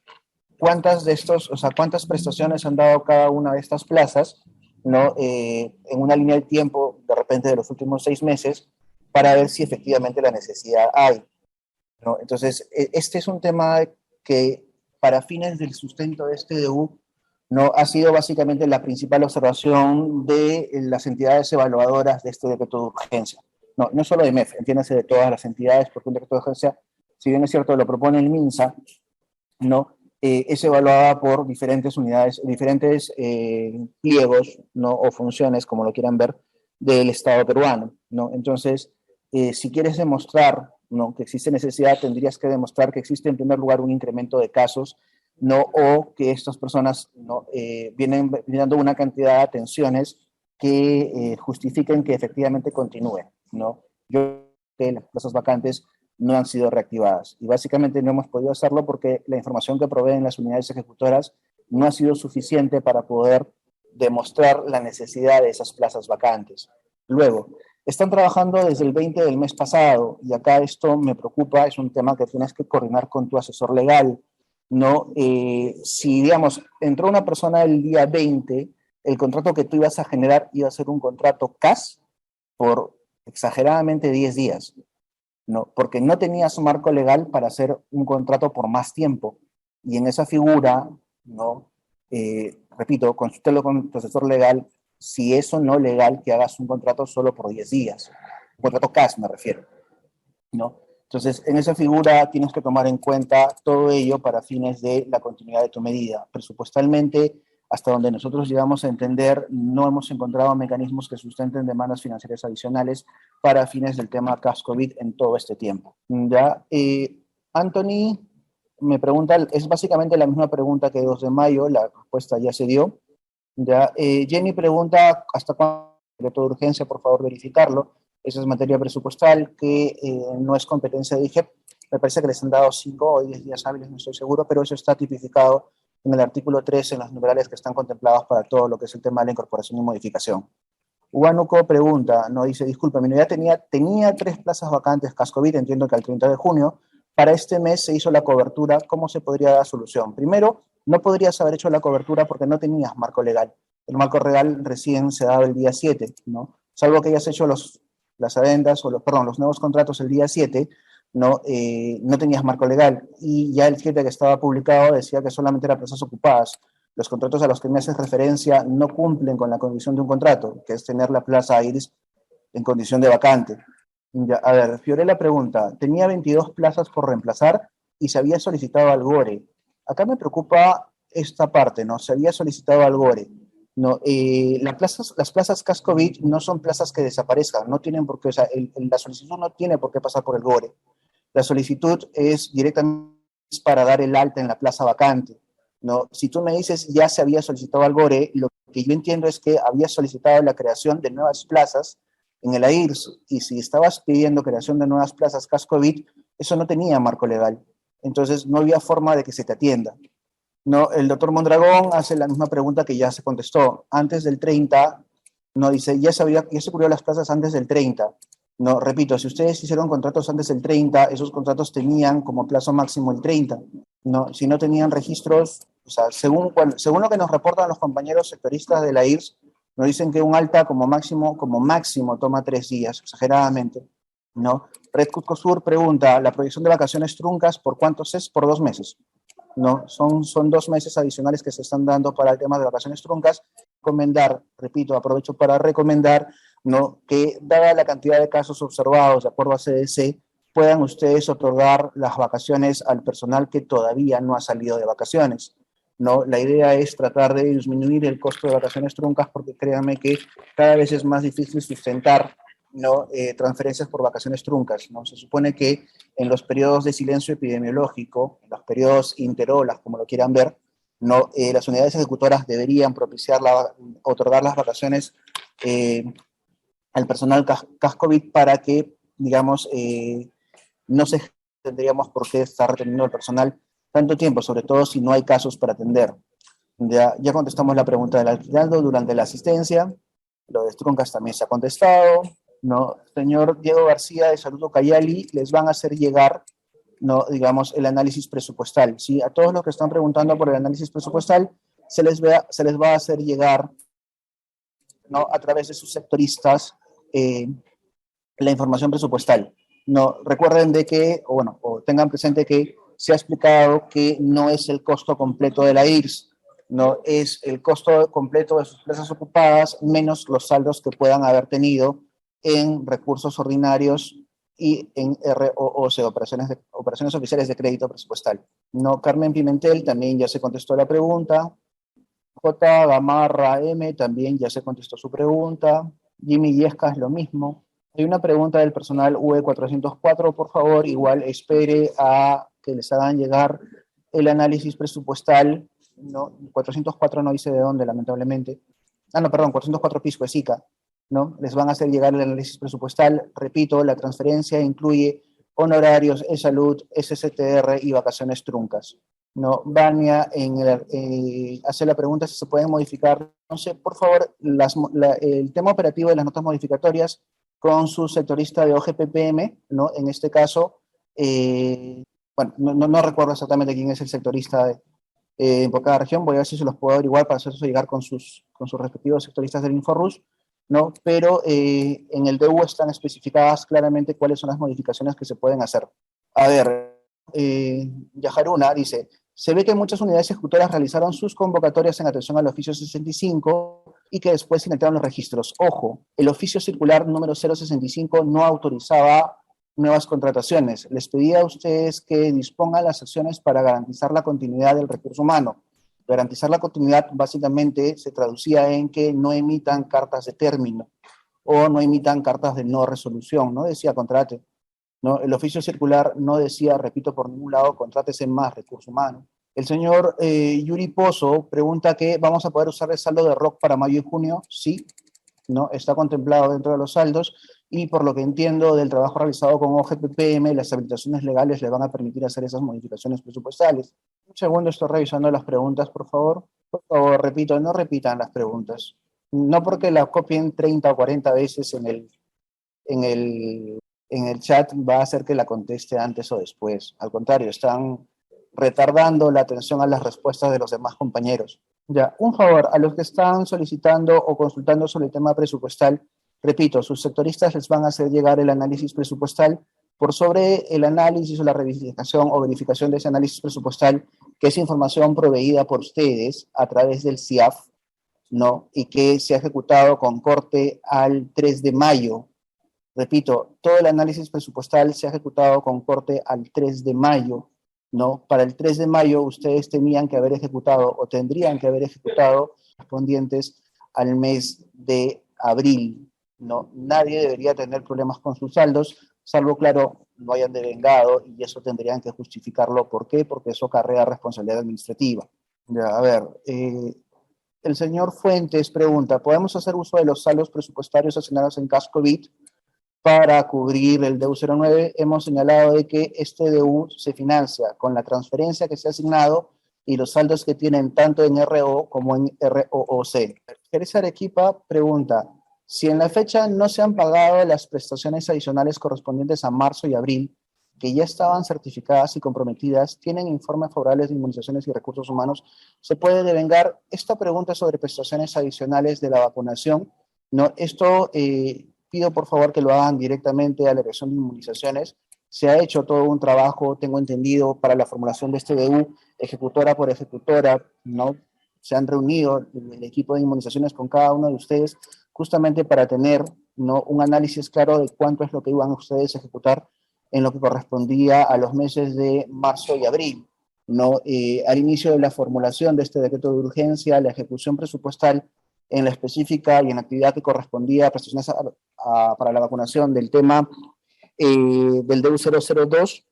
¿Cuántas de estos, o sea, cuántas prestaciones han dado cada una de estas plazas, ¿no? En una línea de tiempo, de repente, de los últimos 6 meses, para ver si efectivamente la necesidad hay, ¿no? Entonces, este es un tema que, para fines del sustento de este DU, no ha sido básicamente la principal observación de las entidades evaluadoras de este decreto de urgencia. No, no solo de MEF, entiéndase de todas las entidades, porque un decreto de urgencia, si bien es cierto, lo propone el MINSA, ¿no? Es evaluada por diferentes unidades, diferentes pliegos, ¿no? O funciones, como lo quieran ver, del Estado peruano, ¿no? Entonces, si quieres demostrar, ¿no?, que existe necesidad, tendrías que demostrar que existe en primer lugar un incremento de casos, ¿no? O que estas personas, ¿no?, vienen dando una cantidad de atenciones que justifiquen que efectivamente continúen, ¿no? Yo que las plazas vacantes no han sido reactivadas y básicamente no hemos podido hacerlo porque la información que proveen las unidades ejecutoras no ha sido suficiente para poder demostrar la necesidad de esas plazas vacantes. Luego, están trabajando desde el 20 del mes pasado, y acá esto me preocupa, es un tema que tienes que coordinar con tu asesor legal, ¿no? Si, digamos, entró una persona el día 20, el contrato que tú ibas a generar iba a ser un contrato CAS por exageradamente 10 días, ¿no? Porque no tenías marco legal para hacer un contrato por más tiempo. Y en esa figura, ¿no? Repito, consúltelo con tu asesor legal si es o no legal que hagas un contrato solo por 10 días. Un contrato CAS me refiero, ¿no? Entonces, en esa figura tienes que tomar en cuenta todo ello para fines de la continuidad de tu medida. Presupuestalmente, hasta donde nosotros llegamos a entender, no hemos encontrado mecanismos que sustenten demandas financieras adicionales para fines del tema CAS COVID en todo este tiempo. ¿Ya? Anthony me pregunta, es básicamente la misma pregunta que 2 de mayo, la respuesta ya se dio. ¿Ya? Jenny pregunta, ¿hasta cuándo de toda urgencia? Por favor, verificarlo. Esa es materia presupuestal que no es competencia de IGEP. Me parece que les han dado 5 o 10 días hábiles, no estoy seguro, pero eso está tipificado en el artículo 3, en los numerales que están contemplados para todo lo que es el tema de la incorporación y modificación. Huánuco pregunta, no dice, disculpa, mi unidad tenía 3 plazas vacantes CAS-COVID, entiendo que al 30 de junio, para este mes se hizo la cobertura, ¿cómo se podría dar solución? Primero, no podrías haber hecho la cobertura porque no tenías marco legal. El marco legal recién se daba el día 7, ¿no? Salvo que hayas hecho las adendas, o los nuevos contratos el día 7, ¿no? No tenías marco legal. Y ya el 7 que estaba publicado decía que solamente eran plazas ocupadas. Los contratos a los que me haces referencia no cumplen con la condición de un contrato, que es tener la plaza IRIS en condición de vacante. Ya, a ver, Fiorella pregunta, tenía 22 plazas por reemplazar y se había solicitado al GORE. Acá me preocupa esta parte, ¿no? Se había solicitado al GORE. No, las plazas CAS-COVID no son plazas que desaparezcan, no tienen por qué, o sea, la solicitud no tiene por qué pasar por el GORE. La solicitud es directamente para dar el alta en la plaza vacante, ¿no? Si tú me dices ya se había solicitado al GORE, lo que yo entiendo es que había solicitado la creación de nuevas plazas en el AIRS, y si estabas pidiendo creación de nuevas plazas CAS-COVID, eso no tenía marco legal. Entonces no había forma de que se te atienda. No, el doctor Mondragón hace la misma pregunta que ya se contestó. Antes del 30, no dice, ya se cubrió las plazas antes del 30. No, repito, si ustedes hicieron contratos antes del 30, esos contratos tenían como plazo máximo el 30. No, si no tenían registros, o sea, según lo que nos reportan los compañeros sectoristas de la IRS, nos dicen que un alta como máximo toma 3 días, exageradamente. ¿No? Red Cusco Sur pregunta, ¿la proyección de vacaciones truncas por cuántos es? Por 2 meses. ¿No? Son 2 meses adicionales que se están dando para el tema de vacaciones truncas. Repito, aprovecho para recomendar, ¿no?, que dada la cantidad de casos observados de acuerdo a CDC, puedan ustedes otorgar las vacaciones al personal que todavía no ha salido de vacaciones, ¿no? La idea es tratar de disminuir el costo de vacaciones truncas porque créanme que cada vez es más difícil sustentar, ¿no?, transferencias por vacaciones truncas, ¿no? Se supone que en los periodos de silencio epidemiológico, en los periodos interolas, como lo quieran ver, ¿no? Las unidades ejecutoras deberían otorgar las vacaciones al personal CAS-COVID para que, digamos, no tendríamos por qué estar reteniendo el personal tanto tiempo, sobre todo si no hay casos para atender. Ya contestamos la pregunta del alquilando durante la asistencia, lo de truncas también se ha contestado, ¿no? Señor Diego García de Saludo Cayali, les van a hacer llegar, ¿no?, digamos, el análisis presupuestal. ¿Sí? A todos los que están preguntando por el análisis presupuestal, se les va a hacer llegar, ¿no?, a través de sus sectoristas la información presupuestal. No, recuerden de que, o tengan presente que se ha explicado que no es el costo completo de la IRS, no es el costo completo de sus plazas ocupadas menos los saldos que puedan haber tenido en recursos ordinarios y en ROOC, operaciones oficiales de crédito presupuestal. No, Carmen Pimentel también ya se contestó la pregunta. J. Gamarra M también ya se contestó su pregunta. Jimmy Yescas lo mismo. Hay una pregunta del personal UE404, por favor, igual espere a que les hagan llegar el análisis presupuestal, ¿no? 404 no dice de dónde, lamentablemente. No, perdón, 404 Pisco es ICA, ¿no? Les van a hacer llegar el análisis presupuestal. Repito, la transferencia incluye honorarios, salud, SSTR y vacaciones truncas. No, Vania hace la pregunta si se pueden modificar. Entonces, por favor, el tema operativo de las notas modificatorias con su sectorista de OGPPM, ¿no? En este caso, bueno, no recuerdo exactamente quién es el sectorista por cada región, voy a ver si se los puedo averiguar para hacer eso llegar con sus respectivos sectoristas del Inforrus, ¿no? Pero en el DU están especificadas claramente cuáles son las modificaciones que se pueden hacer. A ver, Yajaruna dice, se ve que muchas unidades ejecutoras realizaron sus convocatorias en atención al oficio 65 y que después se inventaron los registros. Ojo, el oficio circular número 065 no autorizaba nuevas contrataciones. Les pedía a ustedes que dispongan las acciones para garantizar la continuidad del recurso humano. Garantizar la continuidad básicamente se traducía en que no emitan cartas de término o no emitan cartas de no resolución, no decía contrate. ¿No? El oficio circular no decía, repito, por ningún lado, contrátese más recurso humano. El señor Yuri Pozo pregunta que vamos a poder usar el saldo de ROC para mayo y junio. Sí, ¿no? Está contemplado dentro de los saldos y por lo que entiendo del trabajo realizado con OGPPM, las habilitaciones legales le van a permitir hacer esas modificaciones presupuestales. Un segundo, estoy revisando las preguntas, por favor. Por favor, repito, no repitan las preguntas. No porque las copien 30 o 40 veces en el, en el chat va a hacer que la conteste antes o después. Al contrario, están retardando la atención a las respuestas de los demás compañeros. Ya, un favor, a los que están solicitando o consultando sobre el tema presupuestal, repito, sus sectoristas les van a hacer llegar el análisis presupuestal por sobre el análisis o la revisión o verificación de ese análisis presupuestal, que es información proveída por ustedes a través del CIAF, ¿no? Y que se ha ejecutado con corte al 3 de mayo. Repito, todo el análisis presupuestal se ha ejecutado con corte al 3 de mayo, ¿no? Para el 3 de mayo ustedes tenían que haber ejecutado o tendrían que haber ejecutado correspondientes al mes de abril, ¿no? Nadie debería tener problemas con sus saldos, salvo, claro, no hayan devengado y eso tendrían que justificarlo. ¿Por qué? Porque eso acarrea responsabilidad administrativa. Ya, a ver, el señor Fuentes pregunta, ¿podemos hacer uso de los saldos presupuestarios asignados en caso COVID para cubrir el DU09? Hemos señalado de que este DU se financia con la transferencia que se ha asignado y los saldos que tienen tanto en RO como en ROOC. Teresa Arequipa pregunta, si en la fecha no se han pagado las prestaciones adicionales correspondientes a marzo y abril, que ya estaban certificadas y comprometidas, tienen informes favorables de inmunizaciones y recursos humanos, ¿se puede devengar? Esta pregunta sobre prestaciones adicionales de la vacunación, ¿no? Esto pido por favor que lo hagan directamente a la Dirección de Inmunizaciones. Se ha hecho todo un trabajo, tengo entendido, para la formulación de este DU, ejecutora por ejecutora, ¿no? Se han reunido el equipo de inmunizaciones con cada uno de ustedes justamente para tener, ¿no?, un análisis claro de cuánto es lo que iban ustedes a ejecutar en lo que correspondía a los meses de marzo y abril, ¿no? Al inicio de la formulación de este decreto de urgencia, la ejecución presupuestal en la específica y en la actividad que correspondía a prestaciones para la vacunación del tema del DU002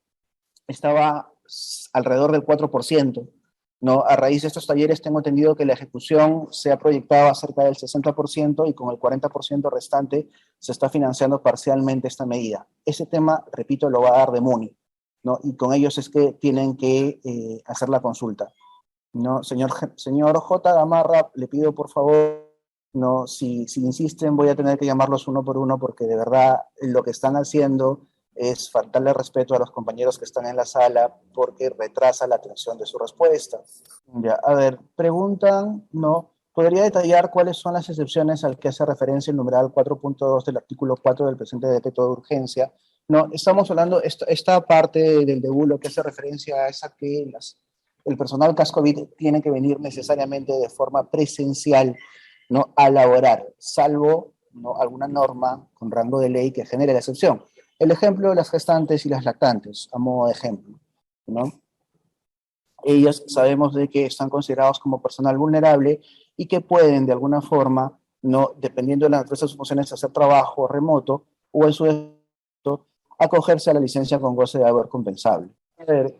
estaba alrededor del 4%. ¿No? A raíz de estos talleres tengo entendido que la ejecución se ha proyectado a cerca del 60% y con el 40% restante se está financiando parcialmente esta medida. Ese tema, repito, lo va a dar de MUNI, ¿no? Y con ellos es que tienen que hacer la consulta, ¿no? Señor J. Gamarra, le pido por favor, no, si insisten voy a tener que llamarlos uno por uno porque de verdad lo que están haciendo es faltarle respeto a los compañeros que están en la sala porque retrasa la atención de su respuesta. Ya, a ver, preguntan, ¿no? ¿Podría detallar cuáles son las excepciones al que hace referencia el numeral 4.2 del artículo 4 del presente decreto de urgencia? No, estamos hablando, esta parte del DEU lo que hace referencia es a que el personal CASCOVID tiene que venir necesariamente de forma presencial, ¿no?, a laborar, salvo, ¿no?, alguna norma con rango de ley que genere la excepción. El ejemplo de las gestantes y las lactantes, a modo de ejemplo, ¿no? Ellas sabemos de que están considerados como personal vulnerable y que pueden de alguna forma, ¿no?, dependiendo de la naturaleza de sus funciones, hacer trabajo remoto o en su defecto acogerse a la licencia con goce de haber compensable. A ver,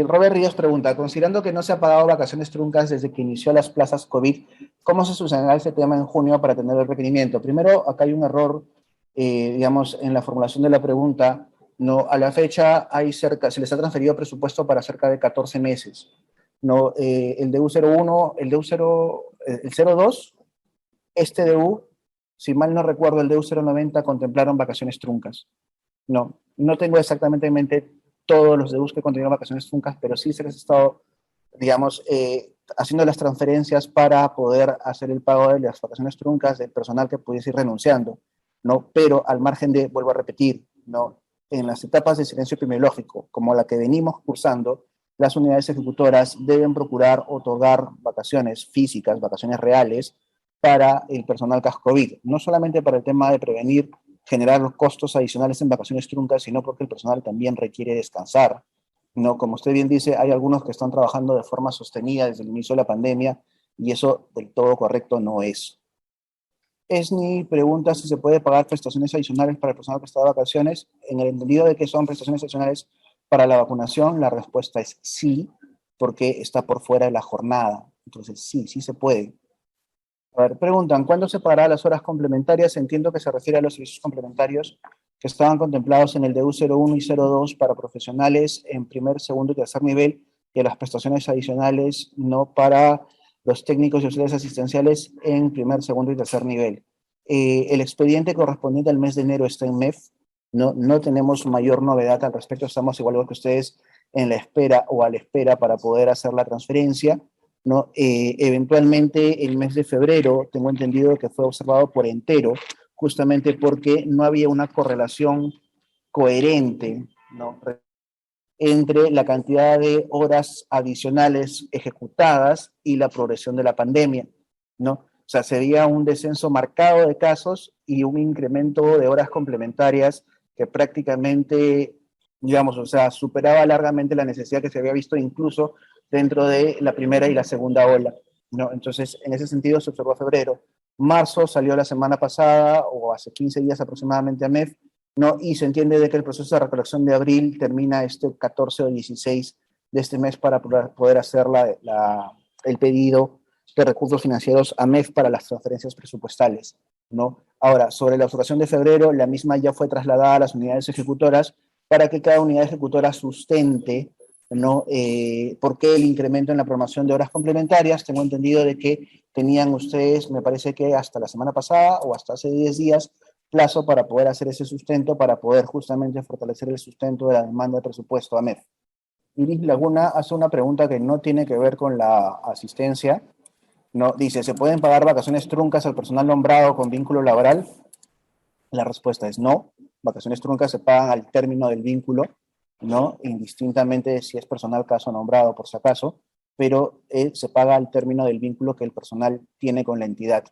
Robert Ríos pregunta, considerando que no se ha pagado vacaciones truncas desde que inició las plazas COVID, ¿cómo se solucionará ese tema en junio para tener el requerimiento? Primero, acá hay un error, digamos, en la formulación de la pregunta. No, a la fecha hay se les ha transferido presupuesto para cerca de 14 meses. ¿no? El DU01, el 02, este DU, si mal no recuerdo, el DU090 contemplaron vacaciones truncas. No tengo exactamente en mente todos los DUs que contenían vacaciones truncas, pero sí se les ha estado, digamos, haciendo las transferencias para poder hacer el pago de las vacaciones truncas del personal que pudiese ir renunciando, ¿no? Pero al margen de, vuelvo a repetir, ¿no? En las etapas de silencio epidemiológico, como la que venimos cursando, las unidades ejecutoras deben procurar otorgar vacaciones físicas, vacaciones reales, para el personal CASCOVID, no solamente para el tema de prevenir generar los costos adicionales en vacaciones truncas, sino porque el personal también requiere descansar. No, como usted bien dice, hay algunos que están trabajando de forma sostenida desde el inicio de la pandemia y eso del todo correcto no es. Esni pregunta si se puede pagar prestaciones adicionales para el personal que está de vacaciones. En el entendido de que son prestaciones adicionales para la vacunación, la respuesta es sí, porque está por fuera de la jornada. Entonces, sí, sí se puede. A ver, preguntan, ¿cuándo se pagará las horas complementarias? Entiendo que se refiere a los servicios complementarios que estaban contemplados en el DU 01 y 02 para profesionales en primer, segundo y tercer nivel y a las prestaciones adicionales no para los técnicos y auxiliares asistenciales en primer, segundo y tercer nivel. El expediente correspondiente al mes de enero está en MEF. No tenemos mayor novedad al respecto. Estamos igual que ustedes en la espera o a la espera para poder hacer la transferencia. ¿No? Eventualmente el mes de febrero, tengo entendido que fue observado por entero, justamente porque no había una correlación coherente, ¿no? Entre la cantidad de horas adicionales ejecutadas y la progresión de la pandemia, ¿no? O sea, sería un descenso marcado de casos y un incremento de horas complementarias que prácticamente, digamos, o sea, superaba largamente la necesidad que se había visto incluso dentro de la primera y la segunda ola, ¿no? Entonces, en ese sentido se observó febrero. Marzo salió la semana pasada o hace 15 días aproximadamente a MEF, ¿no? Y se entiende de que el proceso de recolección de abril termina este 14 o 16 de este mes para poder hacer el pedido de recursos financieros a MEF para las transferencias presupuestales, ¿no? Ahora, sobre la observación de febrero, la misma ya fue trasladada a las unidades ejecutoras para que cada unidad ejecutora sustente, ¿no? ¿Por qué el incremento en la programación de horas complementarias? Tengo entendido de que tenían ustedes, me parece que hasta la semana pasada o hasta hace 10 días, plazo para poder hacer ese sustento, para poder justamente fortalecer el sustento de la demanda de presupuesto a MEF. Iris Laguna hace una pregunta que no tiene que ver con la asistencia, ¿no? Dice, ¿se pueden pagar vacaciones truncas al personal nombrado con vínculo laboral? La respuesta es no. Vacaciones truncas se pagan al término del vínculo, ¿no? Indistintamente de si es personal caso nombrado, por si acaso, pero se paga al término del vínculo que el personal tiene con la entidad.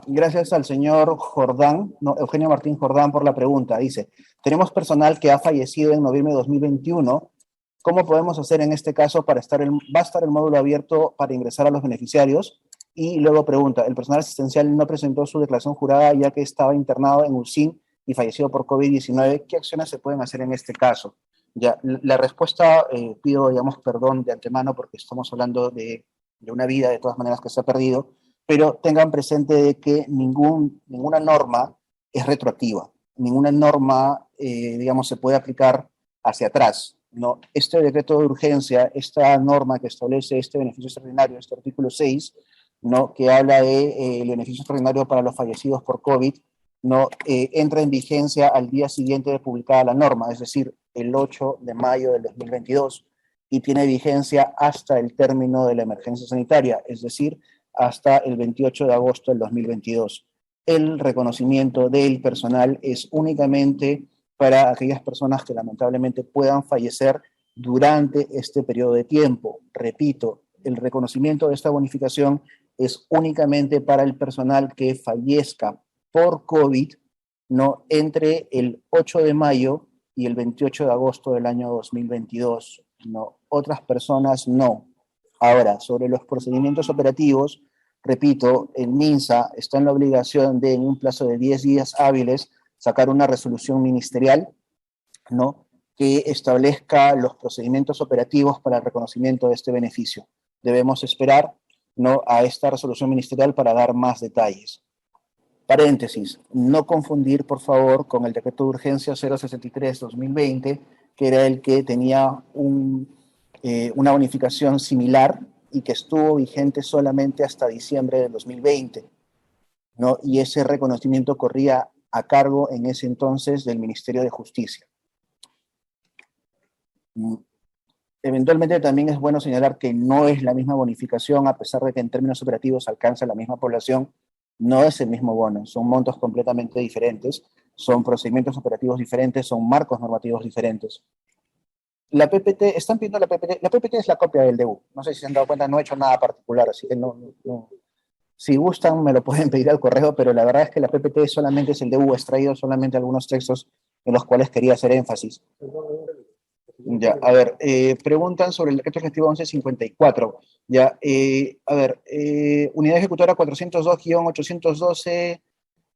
Gracias al señor Jordán, no, Eugenio Martín Jordán por la pregunta. Dice, tenemos personal que ha fallecido en noviembre de 2021. ¿Cómo podemos hacer en este caso para va a estar el módulo abierto para ingresar a los beneficiarios? Y luego pregunta, el personal asistencial no presentó su declaración jurada ya que estaba internado en UCIN y fallecido por COVID-19. ¿Qué acciones se pueden hacer en este caso? Ya, la respuesta, pido, digamos, perdón de antemano porque estamos hablando de una vida de todas maneras que se ha perdido, pero tengan presente de que ninguna norma es retroactiva, ninguna norma, digamos, se puede aplicar hacia atrás, ¿no? Este decreto de urgencia, esta norma que establece este beneficio extraordinario, este artículo 6, ¿no? Que habla de el beneficio extraordinario para los fallecidos por COVID, ¿no? Entra en vigencia al día siguiente de publicada la norma, es decir, el 8 de mayo del 2022, y tiene vigencia hasta el término de la emergencia sanitaria, es decir, hasta el 28 de agosto del 2022. El reconocimiento del personal es únicamente para aquellas personas que lamentablemente puedan fallecer durante este periodo de tiempo. Repito, el reconocimiento de esta bonificación es únicamente para el personal que fallezca por COVID, ¿no? Entre el 8 de mayo y el 28 de agosto del año 2022. ¿No? Otras personas no. Ahora, sobre los procedimientos operativos, repito, el MINSA está en la obligación de, en un plazo de 10 días hábiles, sacar una resolución ministerial, ¿no? Que establezca los procedimientos operativos para el reconocimiento de este beneficio. Debemos esperar, ¿no?, a esta resolución ministerial para dar más detalles. Paréntesis, no confundir, por favor, con el decreto de urgencia 063-2020, que era el que tenía una bonificación similar y que estuvo vigente solamente hasta diciembre del 2020, ¿no? Y ese reconocimiento corría a cargo en ese entonces del Ministerio de Justicia. Eventualmente también es bueno señalar que no es la misma bonificación, a pesar de que en términos operativos alcanza la misma población, no es el mismo bono, son montos completamente diferentes, son procedimientos operativos diferentes, son marcos normativos diferentes. La PPT, están pidiendo la PPT es la copia del DU, no sé si se han dado cuenta, no he hecho nada particular, así que no. Si gustan me lo pueden pedir al correo, pero la verdad es que la PPT solamente es el DU, he extraído solamente algunos textos en los cuales quería hacer énfasis. Ya, a ver, preguntan sobre el decreto ejecutivo 1154. Ya, a ver, unidad ejecutora 402-812,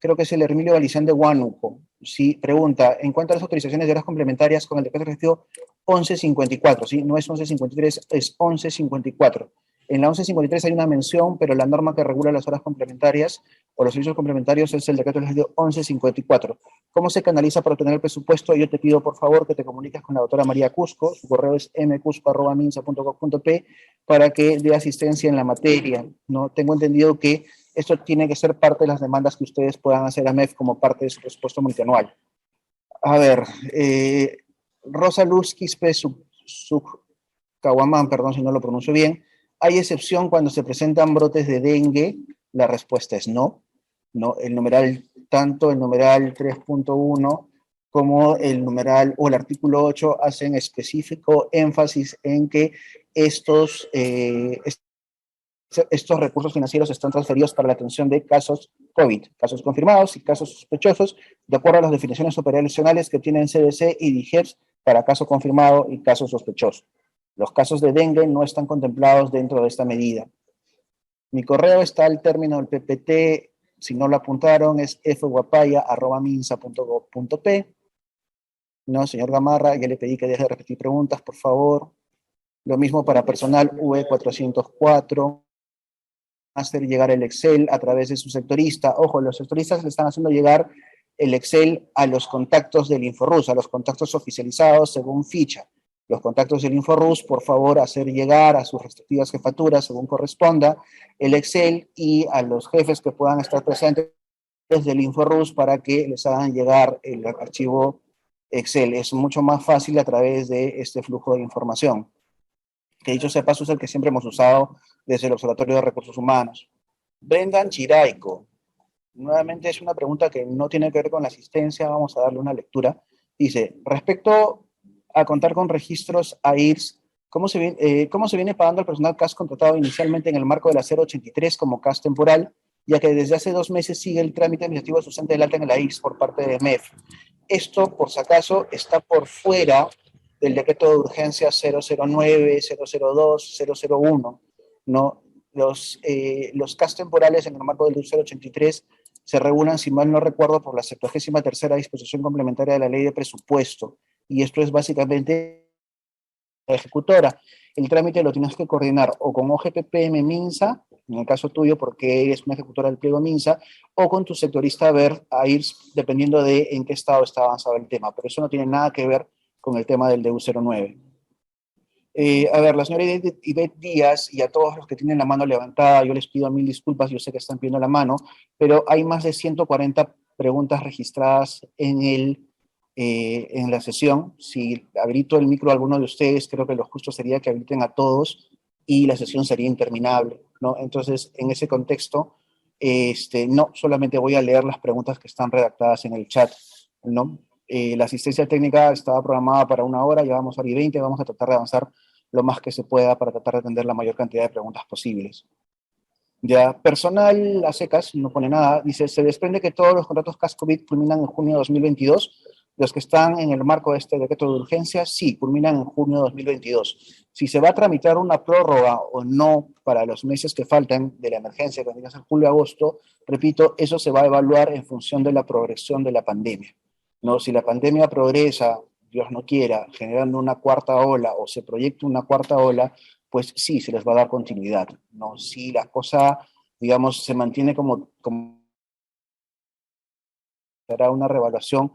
creo que es el Hermilio Galizán de Huánuco. Sí, pregunta, en cuanto a las autorizaciones de horas complementarias con el decreto ejecutivo 1154, ¿sí? No es 1153, es 1154. En la 1153 hay una mención, pero la norma que regula las horas complementarias o los servicios complementarios es el decreto ejecutivo 1154. ¿Cómo se canaliza para obtener el presupuesto? Yo te pido, por favor, que te comuniques con la doctora María Cusco, su correo es mcusco@minsa.gov.p, para que dé asistencia en la materia, ¿no? Tengo entendido que esto tiene que ser parte de las demandas que ustedes puedan hacer a MEF como parte de su presupuesto multianual. A ver, Rosa Luz Quispe Caguamán, perdón si no lo pronuncio bien, ¿hay excepción cuando se presentan brotes de dengue? La respuesta es no. No, el numeral, tanto el numeral 3.1 como el numeral o el artículo 8 hacen específico énfasis en que estos recursos financieros están transferidos para la atención de casos COVID, casos confirmados y casos sospechosos, de acuerdo a las definiciones operacionales que tienen CDC y DIGEPS para caso confirmado y caso sospechoso. Los casos de dengue no están contemplados dentro de esta medida. Mi correo está al término del PPT, si no lo apuntaron, es fguapaya@minsa.gov.p. No, señor Gamarra, ya le pedí que deje de repetir preguntas, por favor. Lo mismo para personal V404. Hacer llegar el Excel a través de su sectorista. Ojo, los sectoristas le están haciendo llegar el Excel a los contactos del Inforrus, a los contactos oficializados según ficha. Los contactos del Inforrus, por favor, hacer llegar a sus respectivas jefaturas, según corresponda, el Excel y a los jefes que puedan estar presentes del Inforrus para que les hagan llegar el archivo Excel. Es mucho más fácil a través de este flujo de información, que dicho sea paso es el que siempre hemos usado desde el Observatorio de Recursos Humanos. Brendan Chiraico, nuevamente es una pregunta que no tiene que ver con la asistencia, vamos a darle una lectura. Dice, respecto a contar con registros AIRS, ¿cómo se viene pagando al personal CAS contratado inicialmente en el marco de la 083 como CAS temporal, ya que desde hace 2 meses sigue el trámite administrativo sustente del alta en el AIRS por parte de MEF? Esto, por si acaso, está por fuera del decreto de urgencia 009, 002, 001, ¿no? Los CAS temporales en el marco del 083 se regulan, si mal no recuerdo, por la 73ª disposición complementaria de la ley de presupuesto, y esto es básicamente la ejecutora. El trámite lo tienes que coordinar o con OGPPM Minsa, en el caso tuyo porque eres una ejecutora del pliego Minsa, o con tu sectorista a ir dependiendo de en qué estado está avanzado el tema, pero eso no tiene nada que ver con el tema del DU09. A ver, la señora Ivette Díaz y a todos los que tienen la mano levantada, yo les pido 1000 disculpas, yo sé que están pidiendo la mano, pero hay más de 140 preguntas registradas en la sesión. Si habilito el micro a alguno de ustedes, creo que lo justo sería que habiliten a todos y la sesión sería interminable, ¿no? Entonces, en ese contexto, no solamente voy a leer las preguntas que están redactadas en el chat, ¿no? La asistencia técnica estaba programada para 1 hora, ya vamos a hora y 20, vamos a tratar de avanzar lo más que se pueda para tratar de atender la mayor cantidad de preguntas posibles. Ya, personal a secas, no pone nada, dice, se desprende que todos los contratos CAS-COVID culminan en junio de 2022, los que están en el marco de este decreto de urgencia, sí, culminan en junio de 2022. Si se va a tramitar una prórroga o no para los meses que faltan de la emergencia, que vendría a ser julio-agosto, repito, eso se va a evaluar en función de la progresión de la pandemia. ¿No? Si la pandemia progresa, Dios no quiera, generando una cuarta ola o se proyecta una cuarta ola, pues sí, se les va a dar continuidad, ¿no? Si la cosa, digamos, se mantiene como será una revaluación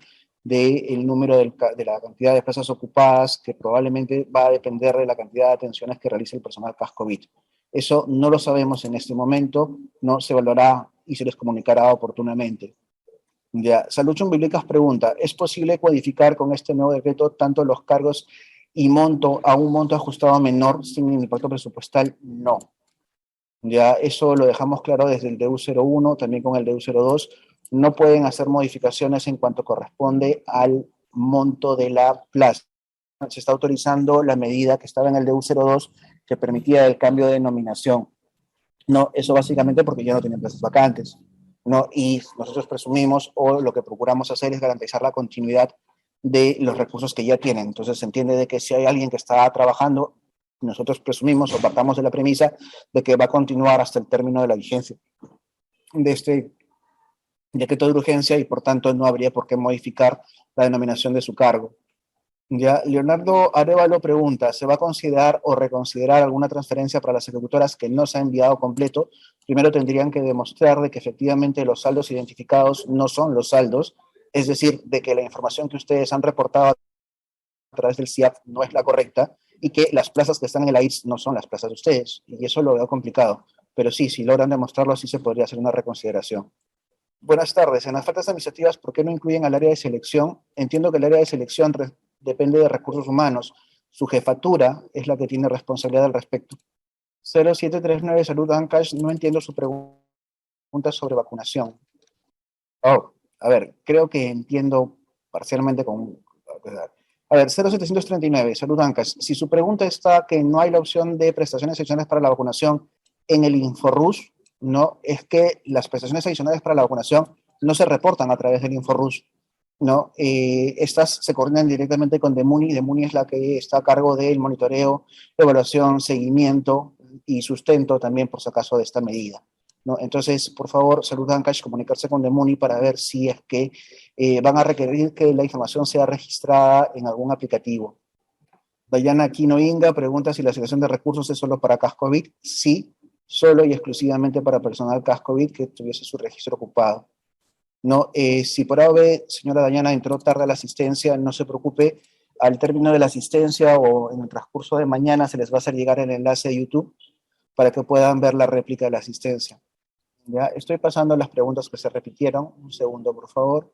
del número de la cantidad de plazas ocupadas, que probablemente va a depender de la cantidad de atenciones que realice el personal CAS-COVID. Eso no lo sabemos en este momento, no se evaluará y se les comunicará oportunamente. Ya, Salud Chumbilicas pregunta, ¿es posible codificar con este nuevo decreto tanto los cargos y monto a un monto ajustado menor sin impacto presupuestal? No. Ya eso lo dejamos claro desde el DU01, también con el DU02. No pueden hacer modificaciones en cuanto corresponde al monto de la plaza. Se está autorizando la medida que estaba en el DU02 que permitía el cambio de denominación. No, eso básicamente porque ya no tienen plazas vacantes. ¿No? Y nosotros presumimos o lo que procuramos hacer es garantizar la continuidad de los recursos que ya tienen. Entonces se entiende de que si hay alguien que está trabajando, nosotros presumimos o partamos de la premisa de que va a continuar hasta el término de la vigencia de este decreto de urgencia y por tanto no habría por qué modificar la denominación de su cargo. Ya, Leonardo Arevalo pregunta, ¿se va a considerar o reconsiderar alguna transferencia para las ejecutoras que no se ha enviado completo? Primero tendrían que demostrar de que efectivamente los saldos identificados no son los saldos, es decir, de que la información que ustedes han reportado a través del CIAP no es la correcta y que las plazas que están en el AIS no son las plazas de ustedes. Y eso lo veo complicado. Pero sí, si logran demostrarlo, sí se podría hacer una reconsideración. Buenas tardes. En las faltas administrativas, ¿por qué no incluyen al área de selección? Entiendo que el área de selección depende de recursos humanos. Su jefatura es la que tiene responsabilidad al respecto. 0739 Salud Ancash, no entiendo su pregunta sobre vacunación. Oh, a ver, creo que entiendo parcialmente con... A ver, 0739 Salud Ancash, si su pregunta está que no hay la opción de prestaciones adicionales para la vacunación en el Inforrus, no, es que las prestaciones adicionales para la vacunación no se reportan a través del Inforrus. ¿No? Estas se coordinan directamente con DEMUNI. DEMUNI es la que está a cargo del monitoreo, evaluación, seguimiento y sustento también, por si acaso, de esta medida. ¿No? Entonces, por favor, Salud Ancash, comunicarse con DEMUNI para ver si es que van a requerir que la información sea registrada en algún aplicativo. Dayana Aquino Inga pregunta si la asignación de recursos es solo para CAS-COVID. Sí, solo y exclusivamente para personal CAS-COVID que tuviese su registro ocupado. No, si por A o B, señora Dayana, entró tarde a la asistencia, no se preocupe, al término de la asistencia o en el transcurso de mañana se les va a hacer llegar el enlace de YouTube para que puedan ver la réplica de la asistencia. Ya, estoy pasando las preguntas que se repitieron. Un segundo, por favor.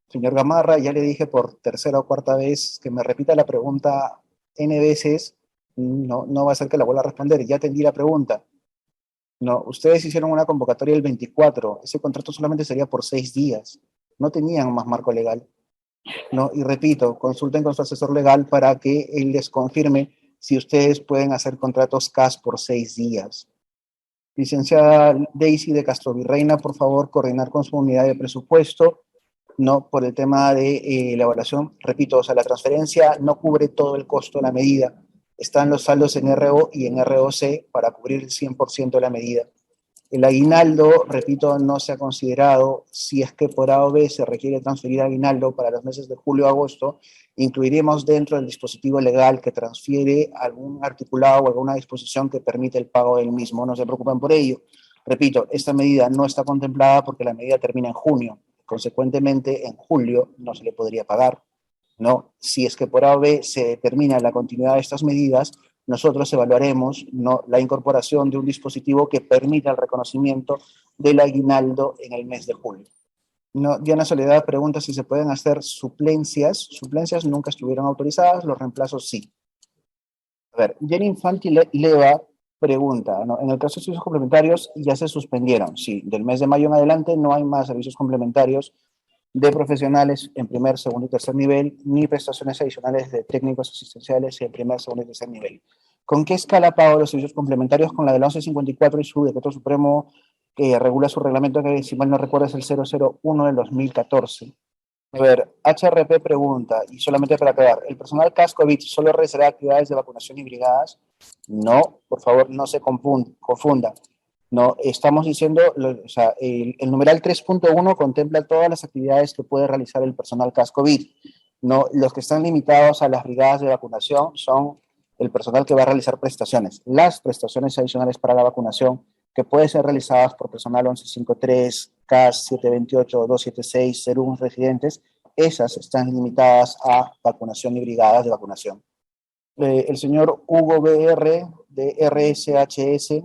Señor Gamarra, ya le dije por tercera o cuarta vez que me repita la pregunta N veces, no va a ser que la vuelva a responder. Ya atendí la pregunta. No, ustedes hicieron una convocatoria el 24, ese contrato solamente sería por 6 días, no tenían más marco legal. No, y repito, consulten con su asesor legal para que él les confirme si ustedes pueden hacer contratos CAS por 6 días. Licenciada Daisy de Castro Virreina, por favor, coordinar con su unidad de presupuesto, no por el tema de la evaluación. Repito, o sea, la transferencia no cubre todo el costo de la medida. Están los saldos en RO y en ROC para cubrir el 100% de la medida. El aguinaldo, repito, no se ha considerado. Si es que por A o B se requiere transferir aguinaldo para los meses de julio a agosto, incluiremos dentro del dispositivo legal que transfiere algún articulado o alguna disposición que permite el pago del mismo. No se preocupen por ello. Repito, esta medida no está contemplada porque la medida termina en junio. Consecuentemente, en julio no se le podría pagar. ¿No? Si es que por A o B se determina la continuidad de estas medidas, nosotros evaluaremos, ¿no?, la incorporación de un dispositivo que permita el reconocimiento del aguinaldo en el mes de julio. ¿No? Diana Soledad pregunta si se pueden hacer suplencias. Suplencias nunca estuvieron autorizadas, los reemplazos sí. A ver, Jenny Infanti Leva pregunta, ¿no?, en el caso de servicios complementarios ya se suspendieron. Sí, del mes de mayo en adelante no hay más servicios complementarios de profesionales en primer, segundo y tercer nivel, ni prestaciones adicionales de técnicos asistenciales en primer, segundo y tercer nivel. ¿Con qué escala pago los servicios complementarios? Con la del 1154 y su decreto supremo que regula su reglamento, que si mal no recuerdo es el 001 del 2014. A ver, HRP pregunta, y solamente para aclarar, ¿el personal CAS-COVID solo realizará actividades de vacunación y brigadas? No, por favor, no se confunda. No, estamos diciendo, o sea, el numeral 3.1 contempla todas las actividades que puede realizar el personal CAS-COVID. No, los que están limitados a las brigadas de vacunación son el personal que va a realizar prestaciones. Las prestaciones adicionales para la vacunación que pueden ser realizadas por personal 1153, CAS 728, 276, SERUM, residentes, esas están limitadas a vacunación y brigadas de vacunación. El señor Hugo BR de RSHS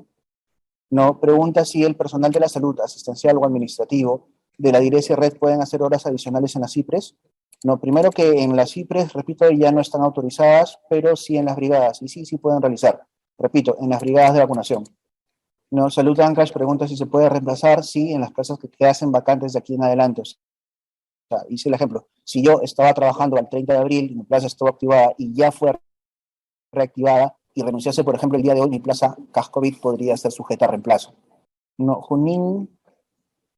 no pregunta si el personal de la salud, asistencial o administrativo de la DIRESI Red pueden hacer horas adicionales en las CIPRES. No, primero que en las CIPRES, repito, ya no están autorizadas, pero sí en las brigadas, y sí pueden realizar, repito, en las brigadas de vacunación. No, Salud Ancash pregunta si se puede reemplazar, sí, en las plazas que hacen vacantes de aquí en adelante. O sea, hice el ejemplo, si yo estaba trabajando al 30 de abril y mi plaza estuvo activada y ya fue reactivada y renunciase, por ejemplo, el día de hoy, mi plaza CASCOVID podría ser sujeta a reemplazo. No, Junín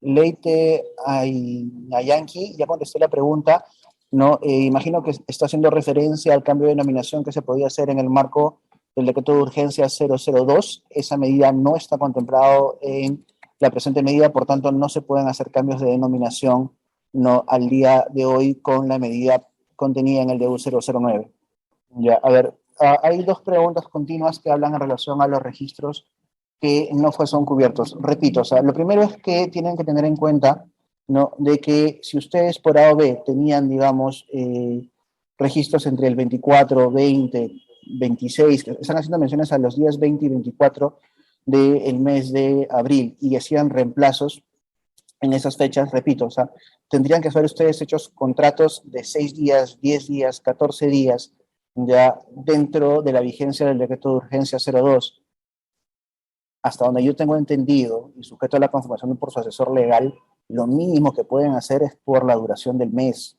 Leite Ayanqui, ya contesté la pregunta, no, imagino que está haciendo referencia al cambio de denominación que se podía hacer en el marco del decreto de urgencia 002. Esa medida no está contemplado en la presente medida, por tanto no se pueden hacer cambios de denominación no al día de hoy con la medida contenida en el DU 009. Ya, a ver, hay dos preguntas continuas que hablan en relación a los registros que no son cubiertos. Repito, o sea, lo primero es que tienen que tener en cuenta, ¿no?, de que si ustedes por A o B tenían, digamos, registros entre el 24, 20, 26, están haciendo menciones a los días 20 y 24 del mes de abril y hacían reemplazos en esas fechas, repito, o sea, tendrían que haber ustedes hechos contratos de 6 días, 10 días, 14 días, ya dentro de la vigencia del decreto de urgencia 02. Hasta donde yo tengo entendido, y sujeto a la confirmación por su asesor legal, lo mínimo que pueden hacer es por la duración del mes,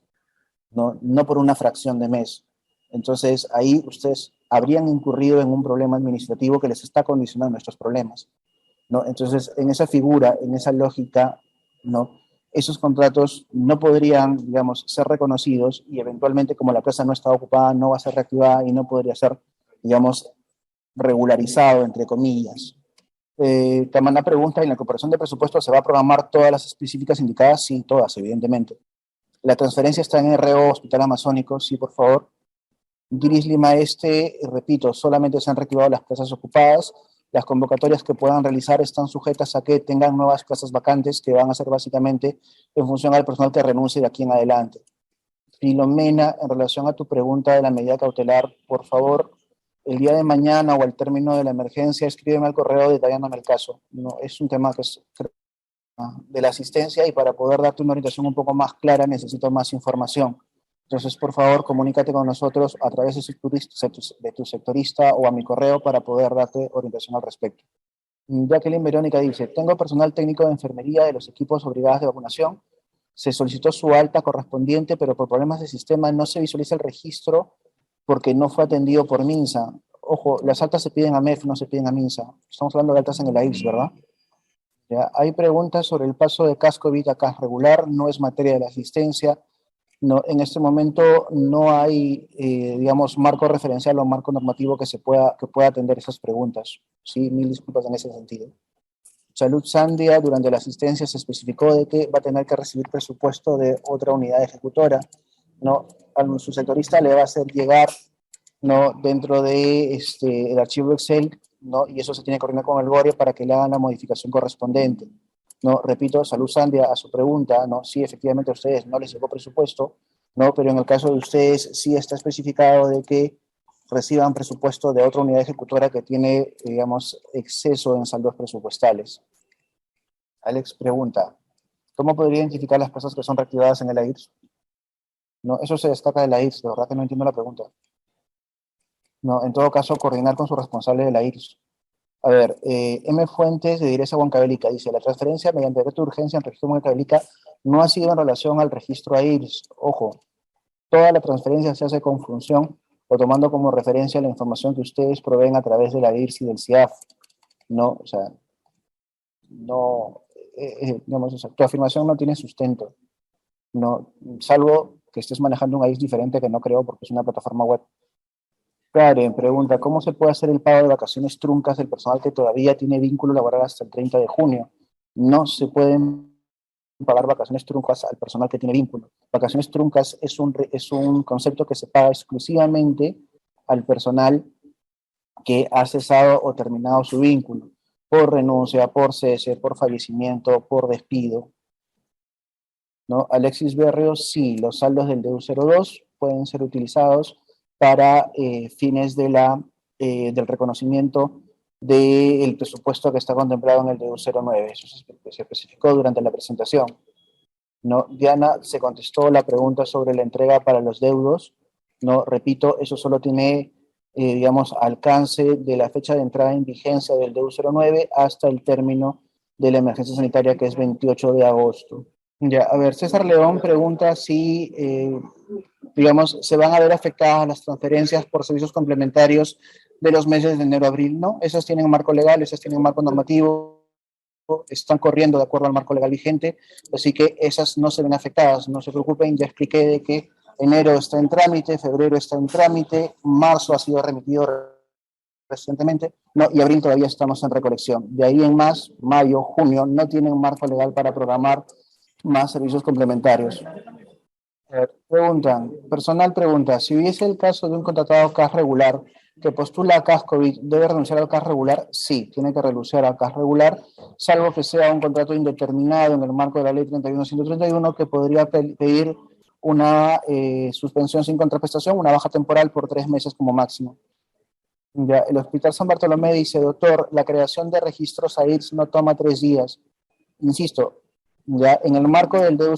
no por una fracción de mes. Entonces, ahí ustedes habrían incurrido en un problema administrativo que les está condicionando estos problemas, ¿no? Entonces, en esa figura, en esa lógica, ¿no?, esos contratos no podrían, digamos, ser reconocidos y eventualmente, como la plaza no está ocupada, no va a ser reactivada y no podría ser, digamos, regularizado, entre comillas. Tamana pregunta, ¿en la cooperación de presupuesto se va a programar todas las específicas indicadas? Sí, todas, evidentemente. La transferencia está en RO Hospital Amazónico, sí, por favor. Gris Lima Este, repito, solamente se han reactivado las plazas ocupadas. Las convocatorias que puedan realizar están sujetas a que tengan nuevas plazas vacantes, que van a ser básicamente en función al personal que renuncie de aquí en adelante. Filomena, en relación a tu pregunta de la medida cautelar, por favor, el día de mañana o al término de la emergencia, escríbeme al correo detallándome el caso. No, es un tema que es de la asistencia y para poder darte una orientación un poco más clara necesito más información. Entonces, por favor, comunícate con nosotros a través de tu sectorista o a mi correo para poder darte orientación al respecto. Jacqueline Verónica dice, tengo personal técnico de enfermería de los equipos o brigadas de vacunación. Se solicitó su alta correspondiente, pero por problemas de sistema no se visualiza el registro porque no fue atendido por MINSA. Ojo, las altas se piden a MEF, no se piden a MINSA. Estamos hablando de altas en el AIX, ¿verdad? Ya, hay preguntas sobre el paso de CASCOVID a CAS regular, no es materia de la asistencia. No, en este momento no hay, digamos, marco referencial o marco normativo que pueda atender esas preguntas. Sí, mil disculpas en ese sentido. Salud Sandia, durante la asistencia se especificó de que va a tener que recibir presupuesto de otra unidad ejecutora, ¿no? A su sectorista le va a hacer llegar, ¿no?, dentro de el archivo Excel, ¿no?, y eso se tiene que coordinar con el GORE para que le hagan la modificación correspondiente. No, repito, Salud Sandia, a su pregunta, ¿no?, sí, efectivamente a ustedes no les llegó presupuesto, ¿no?, pero en el caso de ustedes sí está especificado de que reciban presupuesto de otra unidad ejecutora que tiene, digamos, exceso en saldos presupuestales. Alex pregunta, ¿cómo podría identificar las plazas que son reactivadas en el AIRS? No, eso se destaca de la AIRS, de verdad que no entiendo la pregunta. No, en todo caso, coordinar con su responsable de la IRS. A ver, M. Fuentes de Direza Huancavelica dice, la transferencia mediante decreto de urgencia en registro Huancavelica no ha sido en relación al registro AIRS. Ojo, toda la transferencia se hace con función o tomando como referencia la información que ustedes proveen a través de la IRS y del CIAF. No, o sea, no, digamos, o sea, tu afirmación no tiene sustento. No, salvo que estés manejando un AIRS diferente que no creo porque es una plataforma web. Karen pregunta, ¿cómo se puede hacer el pago de vacaciones truncas del personal que todavía tiene vínculo laboral hasta el 30 de junio? No se pueden pagar vacaciones truncas al personal que tiene vínculo. Vacaciones truncas es un concepto que se paga exclusivamente al personal que ha cesado o terminado su vínculo, por renuncia, por cese, por fallecimiento, por despido. ¿no? Alexis Berrios, sí, los saldos del DU02 pueden ser utilizados para fines del reconocimiento del presupuesto que está contemplado en el DU09. Eso se especificó durante la presentación, ¿no? Diana se contestó la pregunta sobre la entrega para los deudos, ¿no? Repito, eso solo tiene, digamos, alcance de la fecha de entrada en vigencia del DU09 hasta el término de la emergencia sanitaria, que es 28 de agosto. Ya, a ver, César León pregunta si, digamos, se van a ver afectadas las transferencias por servicios complementarios de los meses de enero a abril. No, esas tienen marco legal, esas tienen marco normativo, están corriendo de acuerdo al marco legal vigente, así que esas no se ven afectadas, no se preocupen, ya expliqué de que enero está en trámite, febrero está en trámite, marzo ha sido remitido recientemente, no, y abril todavía estamos en recolección. De ahí en más, mayo, junio, no tienen marco legal para programar más servicios complementarios. Preguntan, personal pregunta, si hubiese el caso de un contratado CAS regular que postula a CAS COVID, ¿debe renunciar al CAS regular? Sí, tiene que renunciar al CAS regular, salvo que sea un contrato indeterminado en el marco de la ley 31.131, que podría pedir una suspensión sin contraprestación, una baja temporal por 3 meses como máximo. Ya, el Hospital San Bartolomé dice, doctor, la creación de registros AIRS no toma 3 días. Insisto, ya en el marco del DEU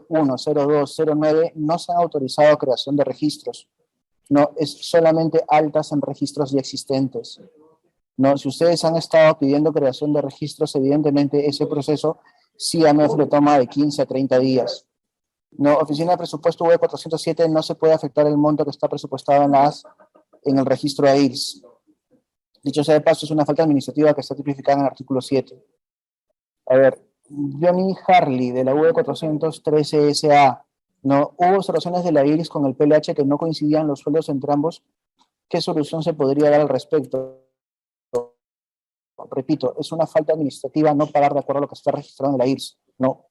01, 02, 09 no se han autorizado creación de registros. No, es solamente altas en registros ya existentes. No, si ustedes han estado pidiendo creación de registros, evidentemente ese proceso sí a MEF le toma de 15 a 30 días. No, Oficina de Presupuesto V 407 no se puede afectar el monto que está presupuestado en el registro AIRS. Dicho sea de paso, es una falta administrativa que está tipificada en el artículo 7. A ver, Johnny Harley, de la V413 SA, ¿no? Hubo observaciones de la IRIS con el PLH que no coincidían los sueldos entre ambos. ¿Qué solución se podría dar al respecto? Repito, es una falta administrativa no pagar de acuerdo a lo que está registrado en la IRS, ¿no?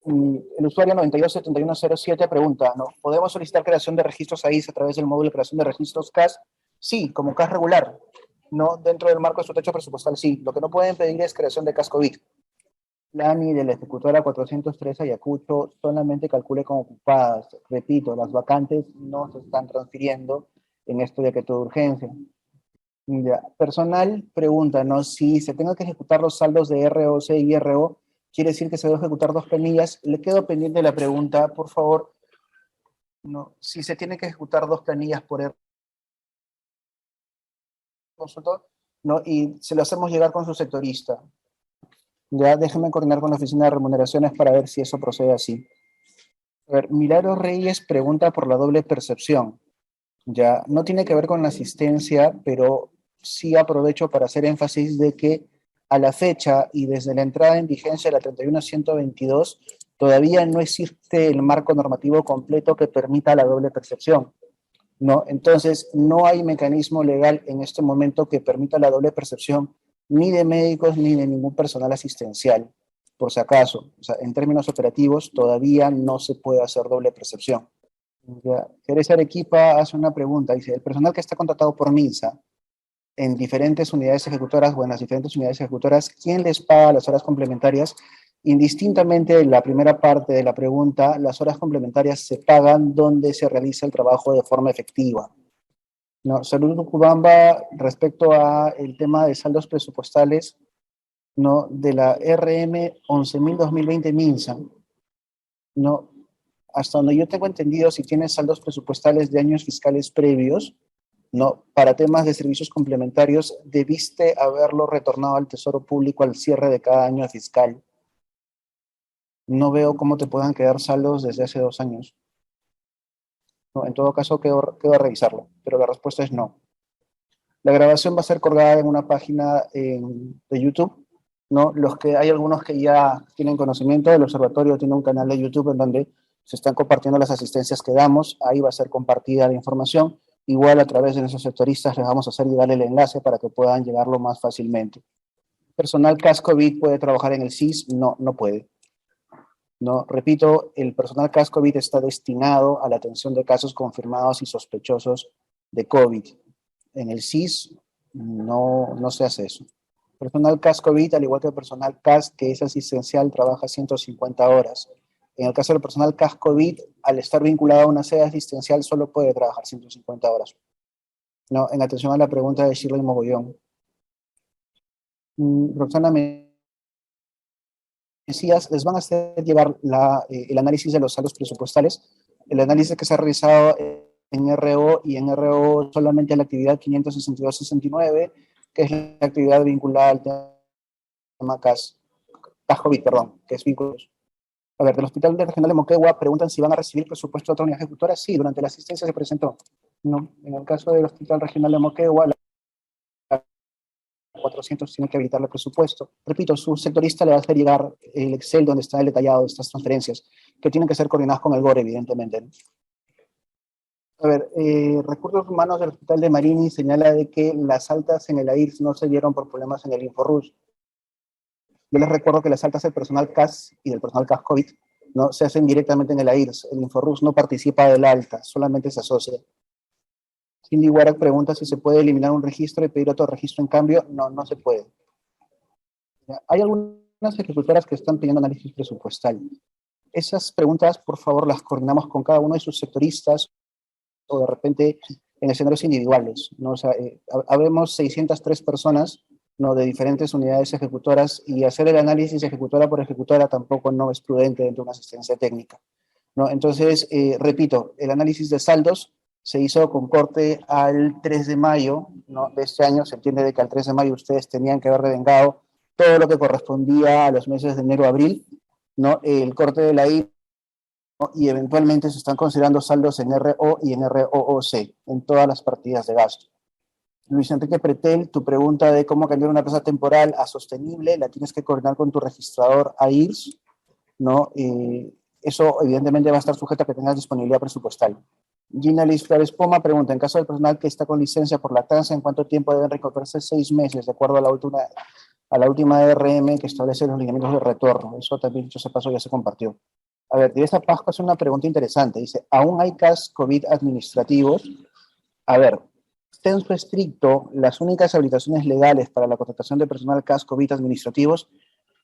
El usuario 927107 pregunta, ¿no? ¿Podemos solicitar creación de registros AIS a través del módulo de creación de registros CAS? Sí, como CAS regular, ¿no? Dentro del marco de su techo presupuestal, sí. Lo que no pueden pedir es creación de CAS COVID. Plani de la ejecutora 403 Ayacucho solamente calcule como ocupadas. Repito, las vacantes no se están transfiriendo en este decreto de urgencia. Ya. Personal pregunta, ¿no? Si se tenga que ejecutar los saldos de ROC y RO, quiere decir que se debe ejecutar 2 planillas. Le quedo pendiente la pregunta, por favor. No, si se tiene que ejecutar 2 planillas por consultor, ¿no? Y se lo hacemos llegar con su sectorista. Ya déjenme coordinar con la oficina de remuneraciones para ver si eso procede así. A ver, Milagro Reyes pregunta por la doble percepción. Ya no tiene que ver con la asistencia, pero sí aprovecho para hacer énfasis de que a la fecha y desde la entrada en vigencia de la 31.122 todavía no existe el marco normativo completo que permita la doble percepción, ¿no? Entonces, no hay mecanismo legal en este momento que permita la doble percepción ni de médicos ni de ningún personal asistencial, por si acaso. O sea, en términos operativos, todavía no se puede hacer doble percepción. Ya. Teresa Arequipa hace una pregunta, dice, el personal que está contratado por MINSA en diferentes unidades ejecutoras o en las diferentes unidades ejecutoras, ¿quién les paga las horas complementarias? Indistintamente de la primera parte de la pregunta, las horas complementarias se pagan donde se realiza el trabajo de forma efectiva. No, Salud Cubamba, respecto a el tema de saldos presupuestales, ¿no? De la RM 11.000-2020 MINSA, ¿no? Hasta donde yo tengo entendido, si tienes saldos presupuestales de años fiscales previos, ¿no? Para temas de servicios complementarios, debiste haberlo retornado al Tesoro Público al cierre de cada año fiscal. No veo cómo te puedan quedar saldos desde hace 2 años. No, en todo caso, quedo a revisarlo, pero la respuesta es no. La grabación va a ser colgada en una página de YouTube, ¿no? Hay algunos que ya tienen conocimiento, el observatorio tiene un canal de YouTube en donde se están compartiendo las asistencias que damos, ahí va a ser compartida la información, igual a través de nuestros sectoristas les vamos a hacer llegar el enlace para que puedan llegarlo más fácilmente. ¿Personal CAS COVID puede trabajar en el CIS? No, no puede. No, repito, el personal CAS COVID está destinado a la atención de casos confirmados y sospechosos de COVID. En el CIS no se hace eso. Personal CAS COVID, al igual que el personal CAS que es asistencial, trabaja 150 horas. En el caso del personal CAS COVID, al estar vinculado a una sede asistencial, solo puede trabajar 150 horas. No, en atención a la pregunta de Shirley Mogollón. Roxana Mesías, les van a hacer llevar el análisis de los saldos presupuestales. El análisis que se ha realizado en RO y en RO solamente la actividad 562-69, que es la actividad vinculada al tema CAS COVID, perdón, que es vínculos. A ver, del Hospital Regional de Moquegua preguntan si van a recibir presupuesto de otra unidad ejecutora. Sí, durante la asistencia se presentó. No, en el caso del Hospital Regional de Moquegua, 400 tiene que habilitarle presupuesto. Repito, su sectorista le va a hacer llegar el Excel donde está el detallado de estas transferencias, que tienen que ser coordinadas con el GOR, evidentemente, ¿no? A ver, Recursos Humanos del Hospital de Marini señala de que las altas en el AIRS no se dieron por problemas en el InfoRUS. Yo les recuerdo que las altas del personal CAS y del personal CAS COVID no se hacen directamente en el AIRS. El InfoRUS no participa del alta, solamente se asocia. Cindy Warak pregunta si se puede eliminar un registro y pedir otro registro en cambio. No, no se puede. Hay algunas ejecutoras que están pidiendo análisis presupuestal. Esas preguntas, por favor, las coordinamos con cada uno de sus sectoristas o de repente en escenarios individuales, ¿no? O sea, habemos 603 personas, ¿no?, de diferentes unidades ejecutoras, y hacer el análisis ejecutora por ejecutora tampoco no es prudente dentro de una asistencia técnica, ¿no? Entonces, repito, el análisis de saldos se hizo con corte al 3 de mayo, ¿no?, de este año. Se entiende de que al 3 de mayo ustedes tenían que haber devengado todo lo que correspondía a los meses de enero-abril, ¿no? El corte de la I, ¿no?, y eventualmente se están considerando saldos en RO y en ROOC, en todas las partidas de gasto. Luis Enrique Pretel, tu pregunta de cómo cambiar una tasa temporal a sostenible, la tienes que coordinar con tu registrador AIRS, ¿no? Eso evidentemente va a estar sujeto a que tengas disponibilidad presupuestal. Gina Liz Flores Poma pregunta, en caso del personal que está con licencia por lactancia, ¿en cuánto tiempo deben recuperarse? 6 meses, de acuerdo a la última DRM que establece los lineamientos de retorno. Eso también, dicho ese paso, ya se compartió. A ver, Teresa Pascua hace una pregunta interesante. Dice, ¿aún hay CAS COVID administrativos? A ver, censo estricto, las únicas habilitaciones legales para la contratación de personal CAS COVID administrativos,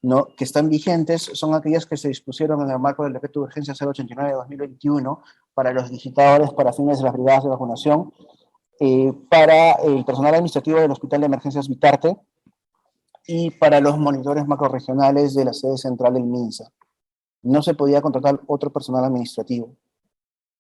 ¿no?, que están vigentes son aquellas que se dispusieron en el marco del decreto de urgencia 089 de 2021 para los digitadores para fines de las brigadas de vacunación, para el personal administrativo del Hospital de Emergencias Vitarte y para los monitores macrorregionales de la sede central del MINSA. No se podía contratar otro personal administrativo.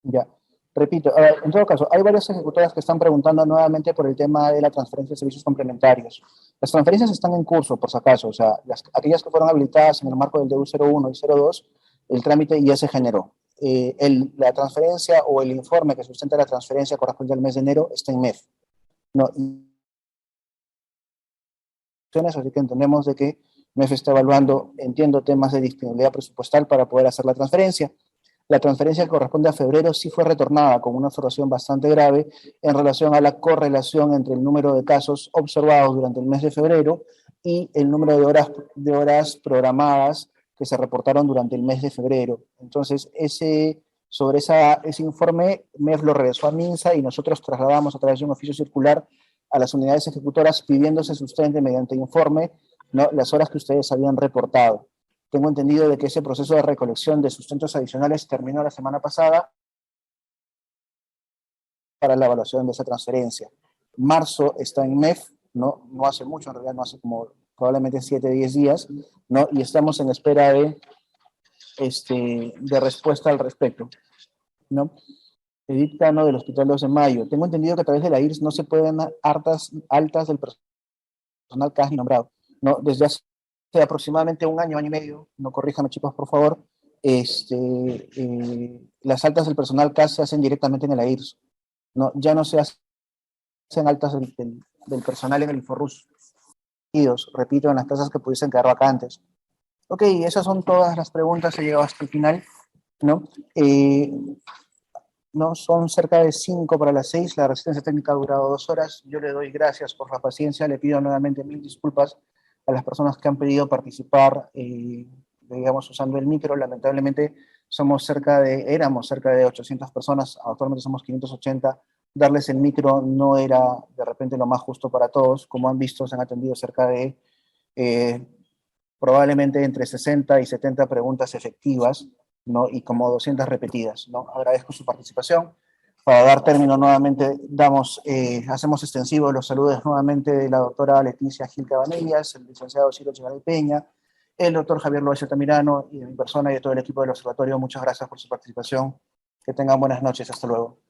Ya. Repito, en todo caso, hay varias ejecutoras que están preguntando nuevamente por el tema de la transferencia de servicios complementarios. Las transferencias están en curso, por si acaso, o sea, aquellas que fueron habilitadas en el marco del DU01 y 02, el trámite ya se generó. La transferencia o el informe que sustenta la transferencia correspondiente al mes de enero está en MEF, ¿no? Así que entendemos de que MEF está evaluando, entiendo, temas de disponibilidad presupuestal para poder hacer la transferencia. La transferencia que corresponde a febrero sí fue retornada con una observación bastante grave en relación a la correlación entre el número de casos observados durante el mes de febrero y el número de horas programadas que se reportaron durante el mes de febrero. Entonces, sobre ese informe, MEF lo regresó a MINSA y nosotros trasladamos a través de un oficio circular a las unidades ejecutoras pidiendo se sustente mediante informe, ¿no?, las horas que ustedes habían reportado. Tengo entendido de que ese proceso de recolección de sustentos adicionales terminó la semana pasada para la evaluación de esa transferencia. Marzo está en MEF, no hace mucho, en realidad no hace como probablemente 7 o 10 días, ¿no? Y estamos en espera de respuesta al respecto, ¿no? Edith Cano del Hospital 2 de Mayo. Tengo entendido que a través de la IRS no se pueden dar altas del personal CAS ni nombrado, ¿no? Desde hace aproximadamente un año y medio, no corríjame chicos por favor, las altas del personal CAS se hacen directamente en el AIRS, ¿no? Ya no se hacen altas del personal en el InfoRUS, repito, en las tasas que pudiesen quedar vacantes. Ok, esas son todas las preguntas, he llegado hasta el final, ¿no? No, son cerca de 5 para las 6, la resistencia técnica ha durado 2 horas, yo le doy gracias por la paciencia, le pido nuevamente 1000 disculpas a las personas que han pedido participar, digamos, usando el micro. Lamentablemente éramos cerca de 800 personas, actualmente somos 580, darles el micro no era de repente lo más justo para todos. Como han visto, se han atendido cerca de probablemente entre 60 y 70 preguntas efectivas, ¿no? Y como 200 repetidas, ¿no? Agradezco su participación. Para dar término nuevamente, hacemos extensivos los saludos nuevamente de la doctora Leticia Gil Cabanillas, el licenciado Ciro Chigaray Peña, el doctor Javier Loaiza Tamirano y de mi persona y de todo el equipo del observatorio. Muchas gracias por su participación. Que tengan buenas noches. Hasta luego.